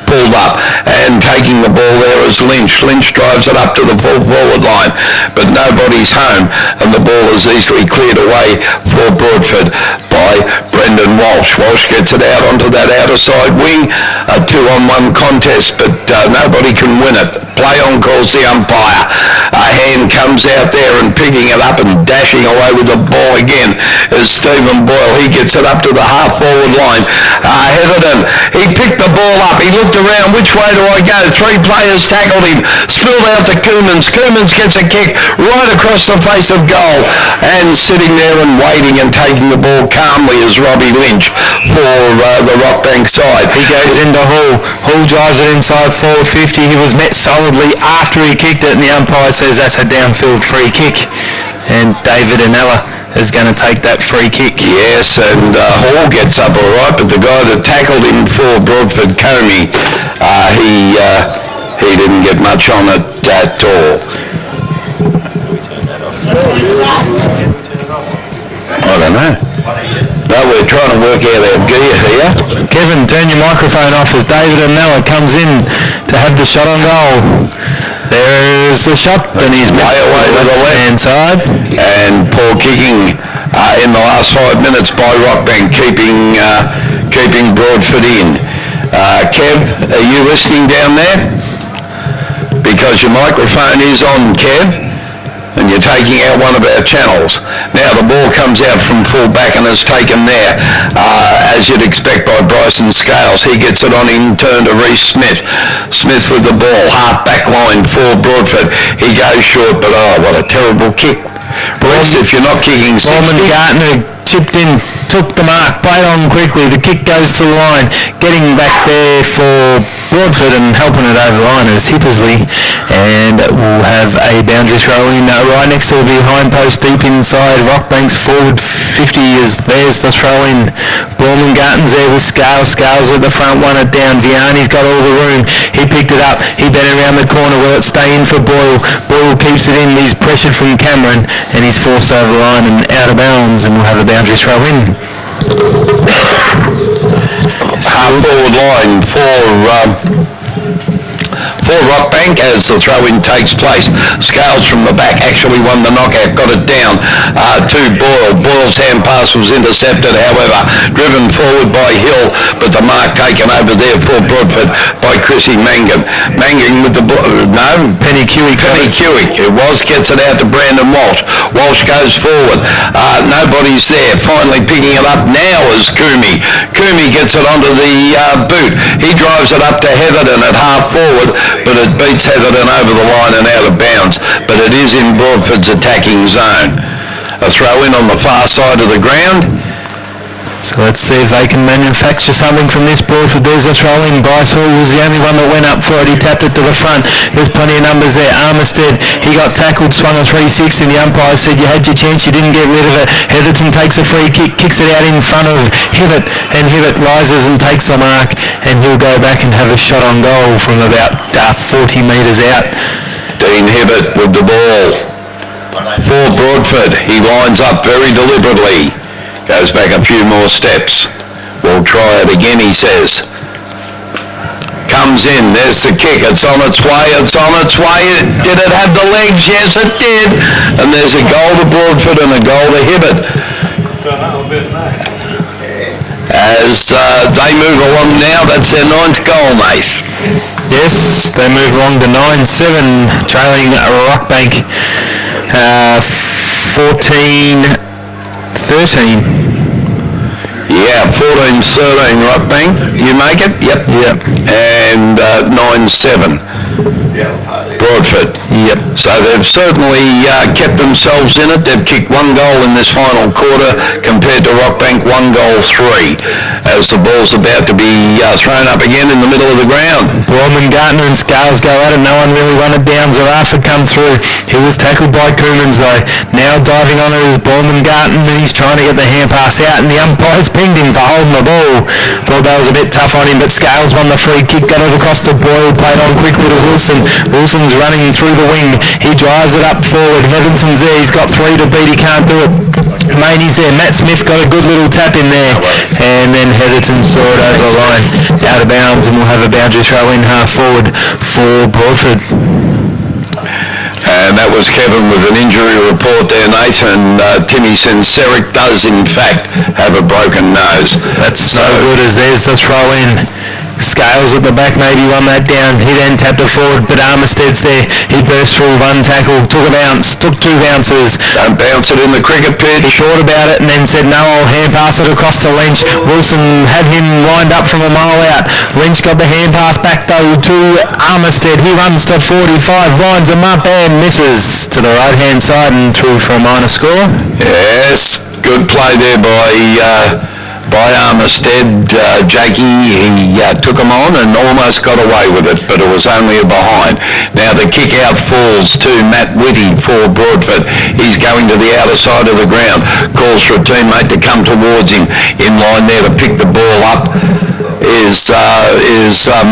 pulled up, and taking the ball there is Lynch. Lynch drives it up to the full forward line, but nobody's home, and the ball is easily cleared away for Broadford by Brendan Walsh. Walsh gets it out onto that outer side wing, a 2-on-1 contest, but nobody can win it. Play on calls the umpire. A hand comes out there, and picking it up and dashing away with the ball again is Stephen Boyle. He gets it up to the half forward line. Heatherton, he picked the ball up. He looked around, which way do I go? 3 players tackled him. Spilled out to Coomans. Coomans gets a kick right across the face of goal, and sitting there and waiting and taking the ball calmly is Robbie Lynch for the Rockbank side. He goes into Hall. Hall drives it inside 450. He was met solidly after he kicked it, and the umpire says that's a downfield free kick. And David Anella is going to take that free kick. Yes, and Hall gets up all right, but the guy that tackled him for Broadford, Comey, he didn't get much on it at all. I don't know. No, we're trying to work out our gear here. Kevin, turn your microphone off as David Anella comes in to have the shot on goal. There is the shot, and he's way away to the left-hand side. And poor kicking in the last 5 minutes by Rockbank, keeping Broadford in. Kev, are you listening down there? Because your microphone is on, Kev, and you're taking out one of our channels. Now the ball comes out from full back and is taken there, as you'd expect, by Bryson Scales. He gets it on in turn to Reece Smith. Smith with the ball, half back line for Broadford. He goes short, but what a terrible kick. Reece, if you're not kicking 60... Gartner chipped in, took the mark, played on quickly, the kick goes to the line, getting back there for Broadford and helping it over the line is Hippersley, and we'll have a boundary throw in right next to the behind post, deep inside. Rockbank's forward 50 is there's the throw in. Garten's there with Scales at the front, won it down. Vianney's got all the room, he picked it up, he bent it around the corner. Will it stay in for Boyle? Boyle keeps it in, he's pressured from Cameron and he's forced over the line and out of bounds, and we'll have a boundary throw in. Half forward line for Rockbank as the throw-in takes place. Scales from the back actually won the knockout, got it down to Boyle. Boyle's hand pass was intercepted, however, driven forward by Hill, but the mark taken over there for Broadford by Chrissy Mangan. Mangan with the Penny Kewick it was, gets it out to Brandon Walsh. Walsh goes forward, nobody's there. Finally picking it up now is Coomey. Coomey gets it onto the boot. He drives it up to Heatherton at half forward, but it beats Heatherton over the line and out of bounds. But it is in Broadford's attacking zone. A throw in on the far side of the ground. So let's see if they can manufacture something from this. Broadford, there's a throw in. Bryce Hall was the only one that went up for it. He tapped it to the front. There's plenty of numbers there. Armistead, he got tackled, swung a 360, and the umpire said you had your chance, you didn't get rid of it. Heatherton takes a free kick, kicks it out in front of Hibbert, and Hibbert rises and takes the mark, and he'll go back and have a shot on goal from about 40 metres out. Dean Hibbert with the ball for Broadford. He lines up very deliberately. Goes back a few more steps. We'll try it again, he says. Comes in, there's the kick, it's on its way. Did it have the legs? Yes, it did. And there's a goal to Broadford and a goal to Hibbert. As they move along now, that's their 9th goal, mate. Yes, they move along to 9-7, trailing Rockbank 14-13. Yeah, 14-13 Rockbank. You make it? Yep. And 9-7 Broadford. Yep. So they've certainly kept themselves in it. They've kicked 1 goal in this final quarter compared to Rockbank 1 goal 3 as the ball's about to be thrown up again in the middle of the ground. Gartner and Scales go at it. No one really wanted down. Zarafa come through. He was tackled by Coomans though. Now diving on it is Gartner, and he's trying to get the hand pass out, and the umpire's pinged him for holding the ball. Thought that was a bit tough on him, but Scales won the free kick, got it across to Boyle, played on quickly to Wilson. Wilson's running through the wing. He drives it up forward. Heaventon's there. He's got 3 to beat. He can't do it. Maney's there. Matt Smith got a good little tap in there, and then Heatherton saw it over the line, out of bounds, and we'll have a boundary throw in half forward for Broadford. And that was Kevin with an injury report there, Nathan. Timmy Sinceric does in fact have a broken nose. That's so good as there's the throw in. Scales at the back, maybe won that down. He then tapped it forward, but Armistead's there. He burst through 1 tackle, took a bounce, took 2 bounces. Don't bounce it in the cricket pitch. He thought about it and then said, no, I'll hand pass it across to Lynch. Wilson had him lined up from a mile out. Lynch got the hand pass back though to Armistead. He runs to 45, lines him up and misses to the right-hand side and through for a minor score. Yes, good play there by Armistead. Jakey, he took him on and almost got away with it, but it was only a behind. Now the kick out falls to Matt Whitty for Broadford. He's going to the outer side of the ground. Calls for a teammate to come towards him. In line there to pick the ball up is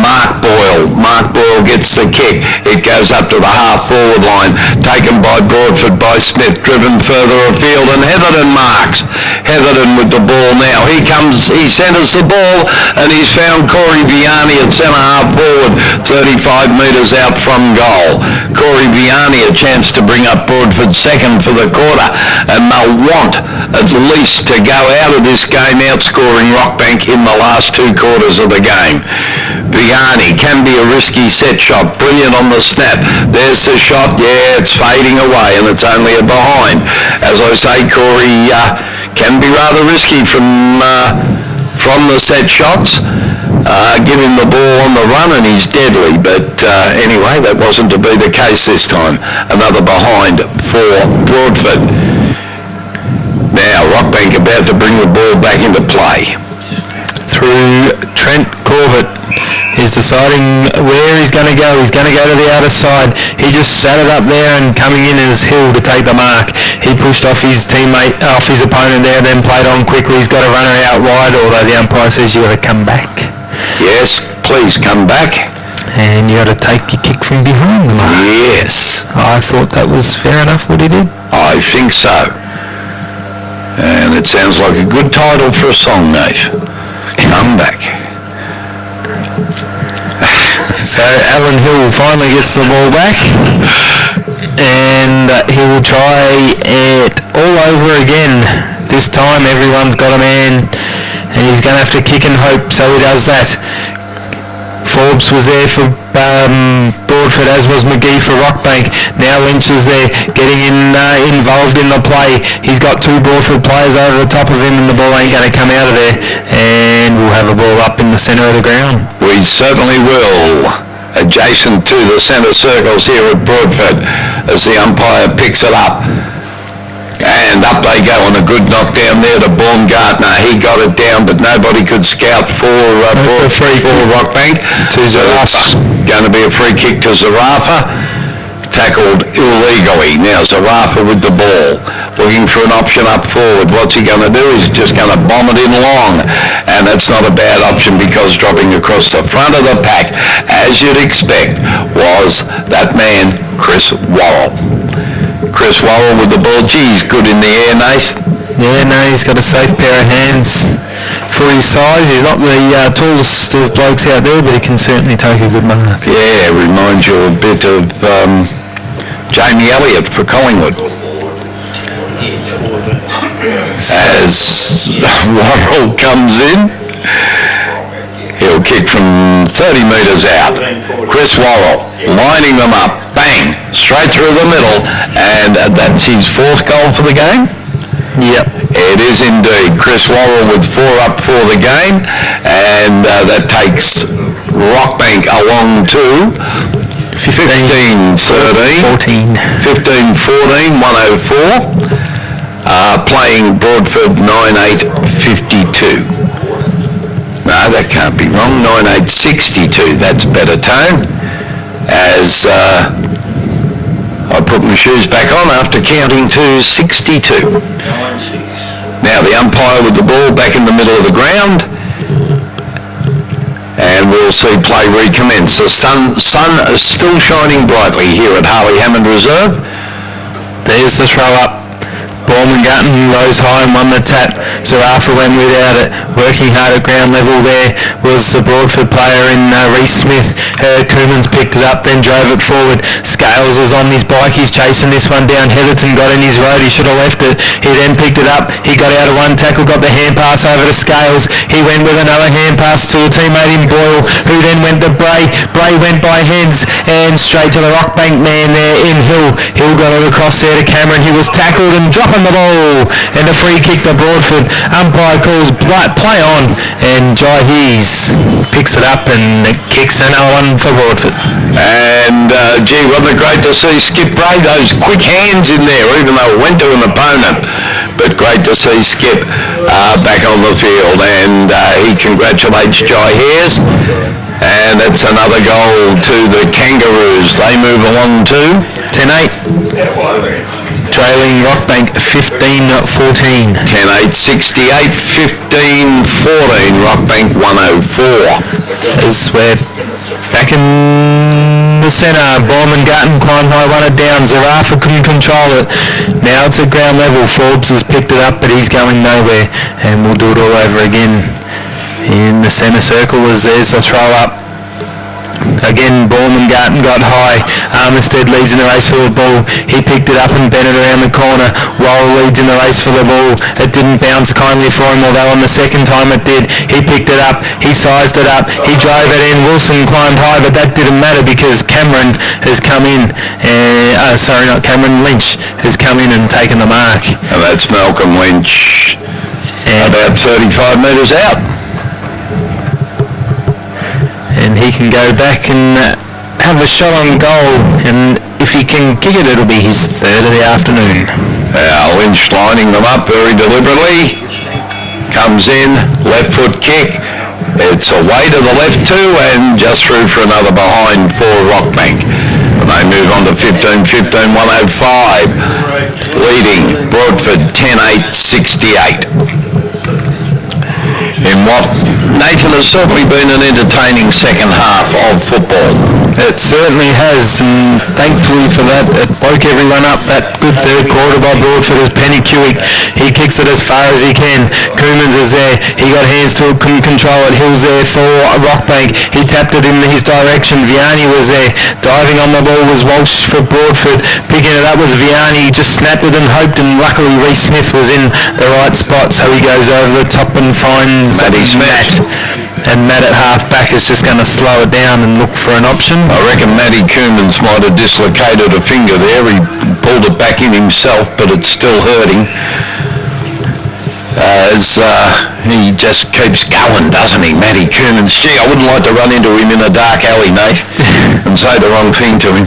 Mark Boyle. Mark Boyle gets the kick. It goes up to the half-forward line, taken by Broadford by Smith, driven further afield, and Heatherton marks. Heatherton with the ball now. He centres the ball, and he's found Corey Vianney at centre half-forward, 35 metres out from goal. Corey Vianney a chance to bring up Broadford second for the quarter, and they'll want at least to go out of this game outscoring Rockbank in the last 2 quarters of the game. Vianney can be a risky set shot, brilliant on the snap. There's the shot, yeah, it's fading away and it's only a behind. As I say, Corey can be rather risky from the set shots. Give him the ball on the run and he's deadly, but anyway, that wasn't to be the case this time. Another behind for Broadford. Now Rockbank about to bring the ball back into play. Through Trent Corbett. He's deciding where he's going to go. He's going to go to the outer side. He just sat it up there, and coming in is Hill to take the mark. He pushed off his teammate, off his opponent there, then played on quickly. He's got a runner out wide, although the umpire says you got to come back. Yes, please come back. And you got to take your kick from behind the mark. Yes. I thought that was fair enough what he did. I think so. And it sounds like a good title for a song, Nate. Come back. So Alan Hill finally gets the ball back, and he will try it all over again. This time everyone's got a man, and he's going to have to kick and hope, so he does that. Forbes was there for Broadford, as was McGee for Rockbank. Now Lynch is there, getting involved in the play. He's got 2 Broadford players over the top of him, and the ball ain't going to come out of there. And we'll have a ball up in the centre of the ground. We certainly will. Adjacent to the centre circles here at Broadford as the umpire picks it up. And up they go on a good knockdown there to Baumgartner. He got it down, but nobody could scout for Rockbank. To Zarafa. It's going to be a free kick to Zarafa. Tackled illegally. Now Zarafa with the ball, looking for an option up forward. What's he going to do? He's just going to bomb it in long. And that's not a bad option, because dropping across the front of the pack, as you'd expect, was that man, Chris Worrell. Chris Worrell with the ball. Geez, good in the air, Nath. Yeah, no, he's got a safe pair of hands for his size. He's not the tallest of blokes out there, but he can certainly take a good mark. Yeah, reminds you a bit of Jamie Elliott for Collingwood. As Worrell comes in, he'll kick from 30 metres out. Chris Worrell lining them up. Bang, straight through the middle, and that's his 4th goal for the game? Yep. It is indeed. Chris Worrell with 4 up for the game, and that takes Rockbank along to 15-13. 14. 15-14, 104. Playing Broadford 9-8-52. No, that can't be wrong. 9-8-62. That's better tone. As I put my shoes back on after counting to 62. 9-6. Now the umpire with the ball back in the middle of the ground, and we'll see play recommence. The sun is still shining brightly here at Harley Hammond Reserve. There's the throw up. Baumgartner rose high and won the tap. Zarafa went without it. Working hard at ground level there was the Broadford player in Reece Smith. Koomans picked it up, then drove it forward. Scales is on his bike. He's chasing this one down. Heatherton got in his road. He should have left it. He then picked it up. He got out of one tackle, got the hand pass over to Scales. He went with another hand pass to a teammate in Boyle, who then went to Bray. Bray went by heads and straight to the Rockbank man there in Hill. Hill got it across there to Cameron. He was tackled and dropping the ball, and a free kick to Broadford. Umpire calls play on, and Jai Hees picks it up and kicks another one for Broadford. And gee, wasn't it great to see Skip Bray, those quick hands in there, even though it went to an opponent. But great to see Skip back on the field, and he congratulates Jai Hees. And it's another goal to the Kangaroos. They move along to 10-8. trailing Rockbank 15-14. 10-8, 68, 15, 14, Rockbank 104. As we're back in the centre, Borman Gutton climbed high, won it down. Zarafa couldn't control it. Now it's at ground level. Forbes has picked it up, but he's going nowhere. And we'll do it all over again. In the centre circle as there's a throw up. Again, Borman Garten got high. Armistead leads in the race for the ball. He picked it up and bent it around the corner. Wall leads in the race for the ball. It didn't bounce kindly for him, although on the second time it did. He picked it up. He sized it up. He drove it in. Wilson climbed high, but that didn't matter because Cameron has come in. Cameron Lynch has come in and taken the mark. And that's Malcolm Lynch, about 35 metres out. And he can go back and have a shot on goal, and if he can kick it, it'll be his third of the afternoon. Lynch lining them up very deliberately. Comes in, left foot kick. It's away to the left too, and just through for another behind for Rockbank. And they move on to 15-15, 105. Leading Broadford 10-8, 68. In what, Nathan, has certainly been an entertaining second half of football. It certainly has, and thankfully for that, it woke everyone up. That good third quarter by Broadford is Penny Kewick. He kicks it as far as he can. Coomans is there. He got hands to it, couldn't control it. Hill's there for Rockbank. He tapped it in his direction. Vianney was there. Diving on the ball was Walsh for Broadford. Picking it up was Vianney. He just snapped it and hoped, and luckily Reece Smith was in the right spot, so he goes over the top and finds Matt. And Matt at half-back is just going to slow it down and look for an option. I reckon Matty Coomans might have dislocated a finger there. He pulled it back in himself, but it's still hurting. As he just keeps going, doesn't he, Matty Coomans? Gee, I wouldn't like to run into him in a dark alley, Nate, and say the wrong thing to him.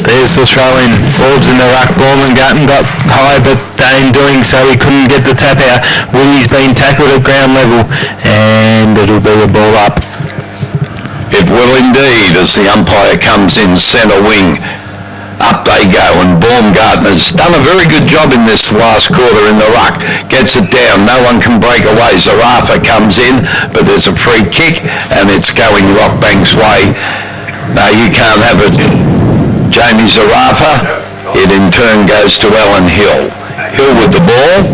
There's the throw-in. Forbes in the ruck. Borman Gutton got high, but in doing so he couldn't get the tap out. Willie's been tackled at ground level, and it'll be a ball up. It will indeed, as the umpire comes in centre wing. Up they go, and Baumgartner's done a very good job in this last quarter in the ruck. Gets it down, no one can break away. Zarafa comes in, but there's a free kick, and it's going Rockbank's way. No, you can't have it, Jamie Zarafa. It in turn goes to Alan Hill. Hill with the ball.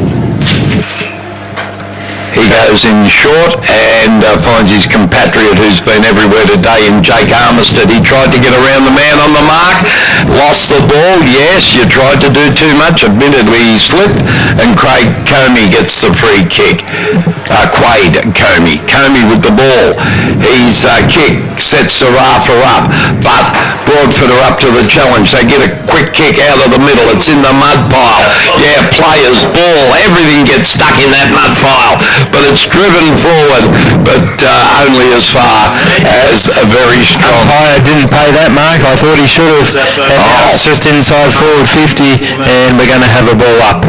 He goes in short and finds his compatriot who's been everywhere today in Jake Armistead. He tried to get around the man on the mark, lost the ball. Yes, you tried to do too much. Admittedly, he slipped, and Craig Comey gets the free kick. Quaid Comey. Comey with the ball. His kick sets Zarafa up, but Broadford are up to the challenge. They get a quick kick out of the middle. It's in the mud pile. Yeah, players, ball, everything gets stuck in that mud pile. But it's driven forward, but only as far as a very strong... Umpire didn't pay that mark. I thought he should have. And now it's just inside forward 50, and we're going to have a ball up.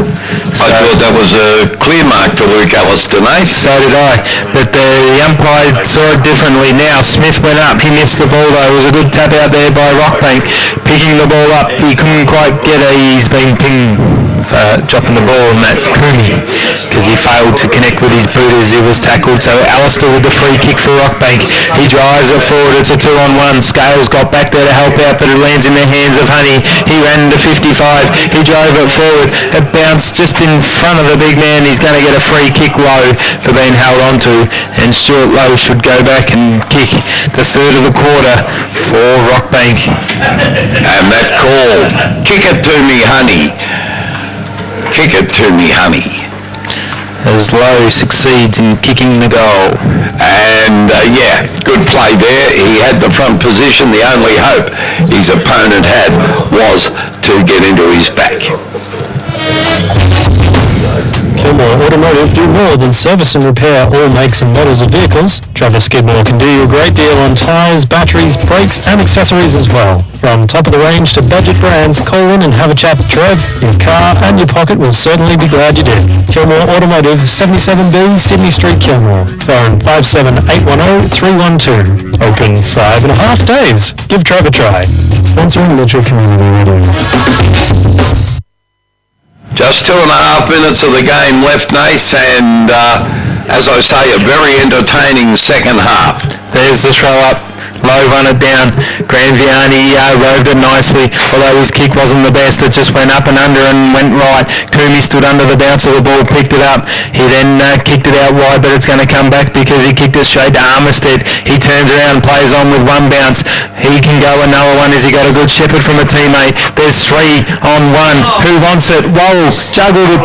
So, I thought that was a clear mark to Luke Allister, Nate. So did I. But the umpire saw it differently. Now Smith went up. He missed the ball though. It was a good tap out there by Rockbank. Picking the ball up. He couldn't quite get it. He's been pinged for dropping the ball, and that's Cooney, because he failed to connect with his boot as he was tackled. So Allister with the free kick for Rockbank. He drives it forward. It's a 2-on-1. Scales got back there to help out, but it lands in the hands of Honey. He ran to 55. He drove it forward. It bounced just in front of the big man. He's going to get a free kick low for being held onto, and Stuart Lowe should go back and kick the third of the quarter for Rockbank. And that call, kick it to me, Honey. Kick it to me, Honey. As Lowe succeeds in kicking the goal. And yeah, good play there. He had the front position. The only hope his opponent had was to get into his back. Kilmore Automotive do more than service and repair all makes and models of vehicles. Travis Skidmore can do you a great deal on tyres, batteries, brakes and accessories as well. From top of the range to budget brands, call in and have a chat with Trev. Your car and your pocket will certainly be glad you did. Kilmore Automotive, 77B Sydney Street, Kilmore. Phone 57810 312. Open 5.5 days. Give Trev a try. Sponsoring Mitchell Community Radio. Just 2.5 minutes of the game left, Nath, and as I say, a very entertaining second half. There's the throw up. Low run it down. Graham Vianney roved it nicely, although his kick wasn't the best. It just went up and under and went right. Coomey stood under the bounce of the ball, picked it up. He then kicked it out wide, but it's going to come back because he kicked it straight to Armistead. He turns around, plays on with one bounce. He can go another one. Has he got a good shepherd from a teammate? There's 3 on 1. Who wants it? Whoa! Juggled it,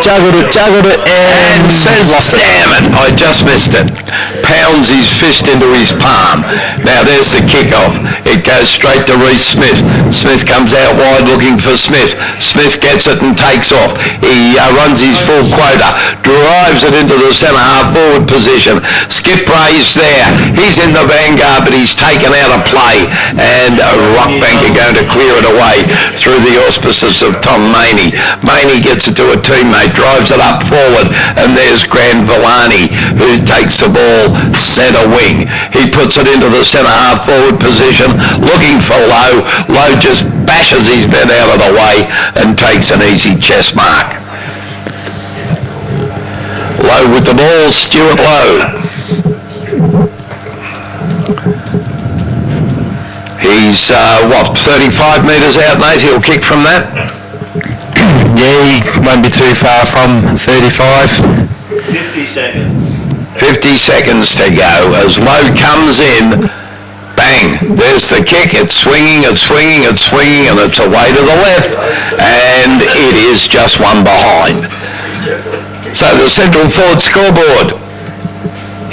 and says, lost it. damn it, I just missed it. Pounds his fist into his palm. Now there's the kick-off. It goes straight to Reece Smith. Smith comes out wide looking for Smith. Smith gets it and takes off. He runs his full quota, drives it into the centre-half forward position. Skip Ray's there. He's in the vanguard, but he's taken out of play, and Rockbank are going to clear it away through the auspices of Tom Maney. Maney gets it to a teammate, drives it up forward, and there's Grand Villani, who takes the ball centre wing. He puts it into the centre-half forward position, looking for Lowe. Lowe just bashes his men out of the way and takes an easy chest mark. Lowe with the ball, Stuart Lowe. He's, 35 metres out, Nate? He'll kick from that? Yeah, he won't be too far from 35. 50 seconds. 50 seconds to go as Lowe comes in. Bang, there's the kick. It's swinging, and it's away to the left, and it is just one behind. So the Central Ford scoreboard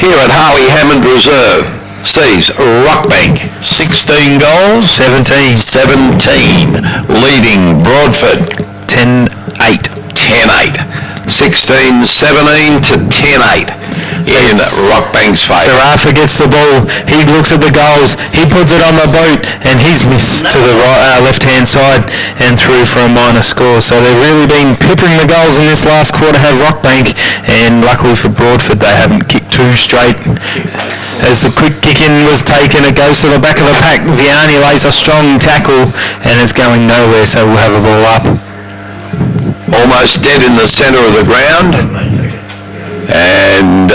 here at Harley Hammond Reserve sees Rockbank 16 goals, 17, leading Broadford 10-8, 16-17 to 10-8 in Rockbank's favour. Sarafa gets the ball, he looks at the goals, he puts it on the boat, and he's missed to the left-hand side and through for a minor score. So they've really been peppering the goals in this last quarter, have Rockbank, and luckily for Broadford they haven't kicked 2 straight. As the quick kick-in was taken, it goes to the back of the pack. Vianney lays a strong tackle, and it's going nowhere, so we'll have a ball up. Almost dead in the centre of the ground, and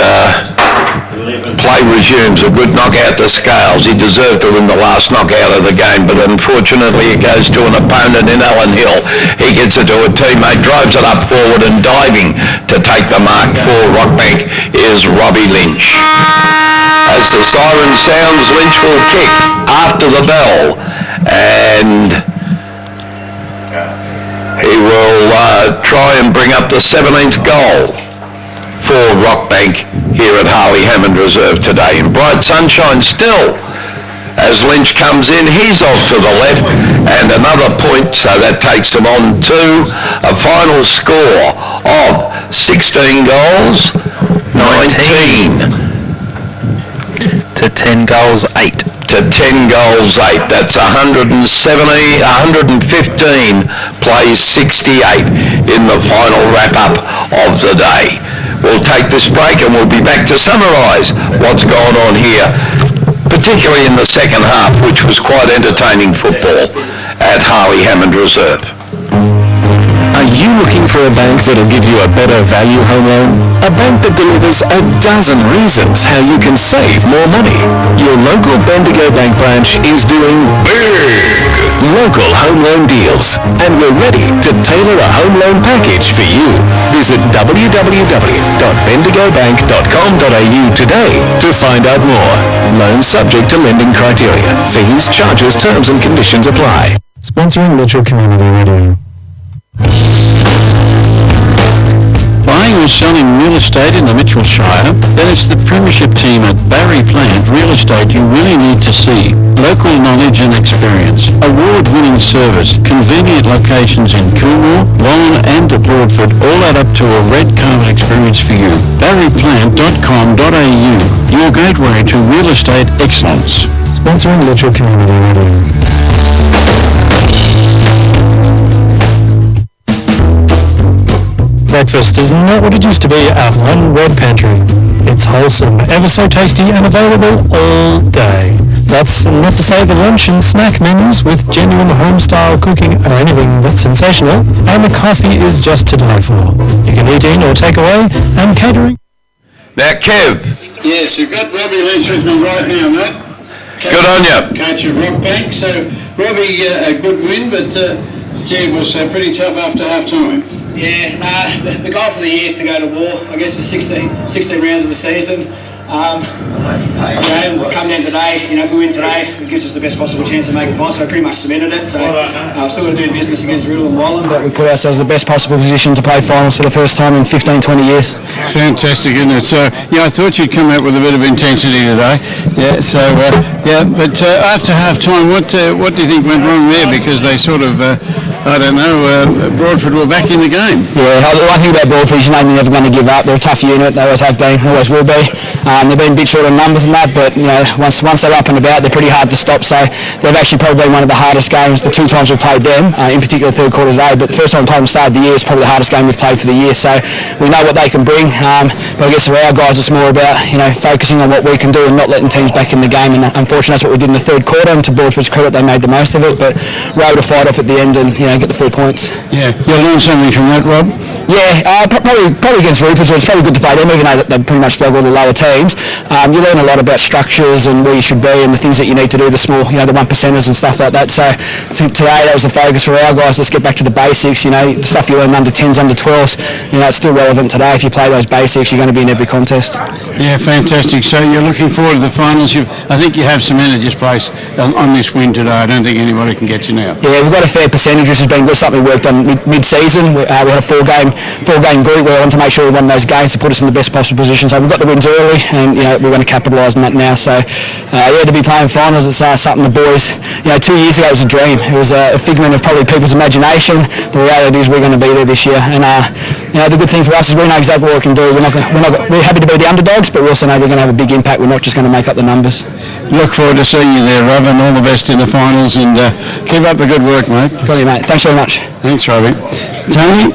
play resumes. A good knockout to Scales. He deserved to win the last knockout of the game, but unfortunately it goes to an opponent in Alan Hill. He gets it to a teammate, drives it up forward, and diving to take the mark for Rockbank is Robbie Lynch. As the siren sounds, Lynch will kick after the bell, and he will try and bring up the 17th goal for Rockbank here at Harley Hammond Reserve today. In bright sunshine still as Lynch comes in. He's off to the left, and another point, so that takes them on to a final score of 16 goals, 19 to 10 goals, 8. To 10 goals, 8. That's 115 plays 68 in the final wrap-up of the day. We'll take this break and we'll be back to summarise what's gone on here, particularly in the second half, which was quite entertaining football at Harley Hammond Reserve. Are you looking for a bank that'll give you a better value home loan? A bank that delivers a dozen reasons how you can save more money. Your local Bendigo Bank branch is doing big local home loan deals, and we're ready to tailor a home loan package for you. Visit www.bendigobank.com.au today to find out more. Loans subject to lending criteria. Fees, charges, terms and conditions apply. Sponsoring Mitchell Community Radio. Buying or selling real estate in the Mitchell Shire? Then it's the premiership team at Barry Plant Real Estate you really need to see. Local knowledge and experience, award-winning service, convenient locations in Kilmore, Wallen and Broadford all add up to a red carpet experience for you. barryplant.com.au, your gateway to real estate excellence. Sponsoring Mitchell Community Radio. Breakfast is not what it used to be at One Red Pantry. It's wholesome, ever so tasty and available all day. That's not to say the lunch and snack menus with genuine home-style cooking are anything but sensational, and the coffee is just to die for. You can eat in or take away, and catering. Now, Kev, Yes, you've got Robbie Lynch with me right now, mate. good on you. Coach of Rockbank. So, Robbie, a good win, but gee, it was pretty tough after half-time. Yeah, the goal for the year is to go to war, I guess, for 16 rounds of the season. We'll come down today, if we win today, it gives us the best possible chance to make a final, so we pretty much cemented it. So we're still going to do business against Riddell and Wallen, but we put ourselves in the best possible position to play finals for the first time in 15, 20 years. Fantastic, isn't it? So, I thought you'd come out with a bit of intensity today. Yeah, so, but after half-time, what do you think went wrong there? Because they sort of, Broadford were back in the game. Yeah, the one thing about Broadford is they're never going to give up. They're a tough unit, they always have been, always will be. They've been a bit short on numbers and that, but once they're up and about, they're pretty hard to stop. So they've actually probably been one of the hardest games the two times we've played them, in particular third quarter today. But the first time we played them at the start of the year is probably the hardest game we've played for the year. So we know what they can bring, but I guess for our guys, it's more about focusing on what we can do and not letting teams back in the game. And unfortunately, that's what we did in the third quarter. And to Broadford's credit, they made the most of it. But we're able to fight off at the end and get the 4 points. Yeah, you'll learn something from that, Rob. Yeah, probably against Rupert, so it's probably good to play them, even though they pretty much struggle with the lower teams. You learn a lot about structures and where you should be and the things that you need to do, the small, the 1%ers and stuff like that. So today that was the focus for our guys. Let's get back to the basics. The stuff you learn under 10s, under 12s. It's still relevant today. If you play those basics, you're going to be in every contest. Yeah, fantastic. So you're looking forward to the finals. I think you have some energy placed on this win today. I don't think anybody can get you now. Yeah, we've got a fair percentage, which has been good. Something we worked on mid-season. We had a four-game group where we wanted to make sure we won those games to put us in the best possible position. So we've got the wins early, and we're going to capitalise on that now. So to be playing finals, it's something the boys. 2 years ago it was a dream. It was a figment of probably people's imagination. The reality is we're going to be there this year, and the good thing for us is we know exactly what we can do. We're happy to be the underdogs, but we also know we're going to have a big impact. We're not just going to make up the numbers. Look forward to seeing you there, Rob, and all the best in the finals. And keep up the good work, mate. Got you, mate. Thanks very much. Thanks, Robbie. Tony.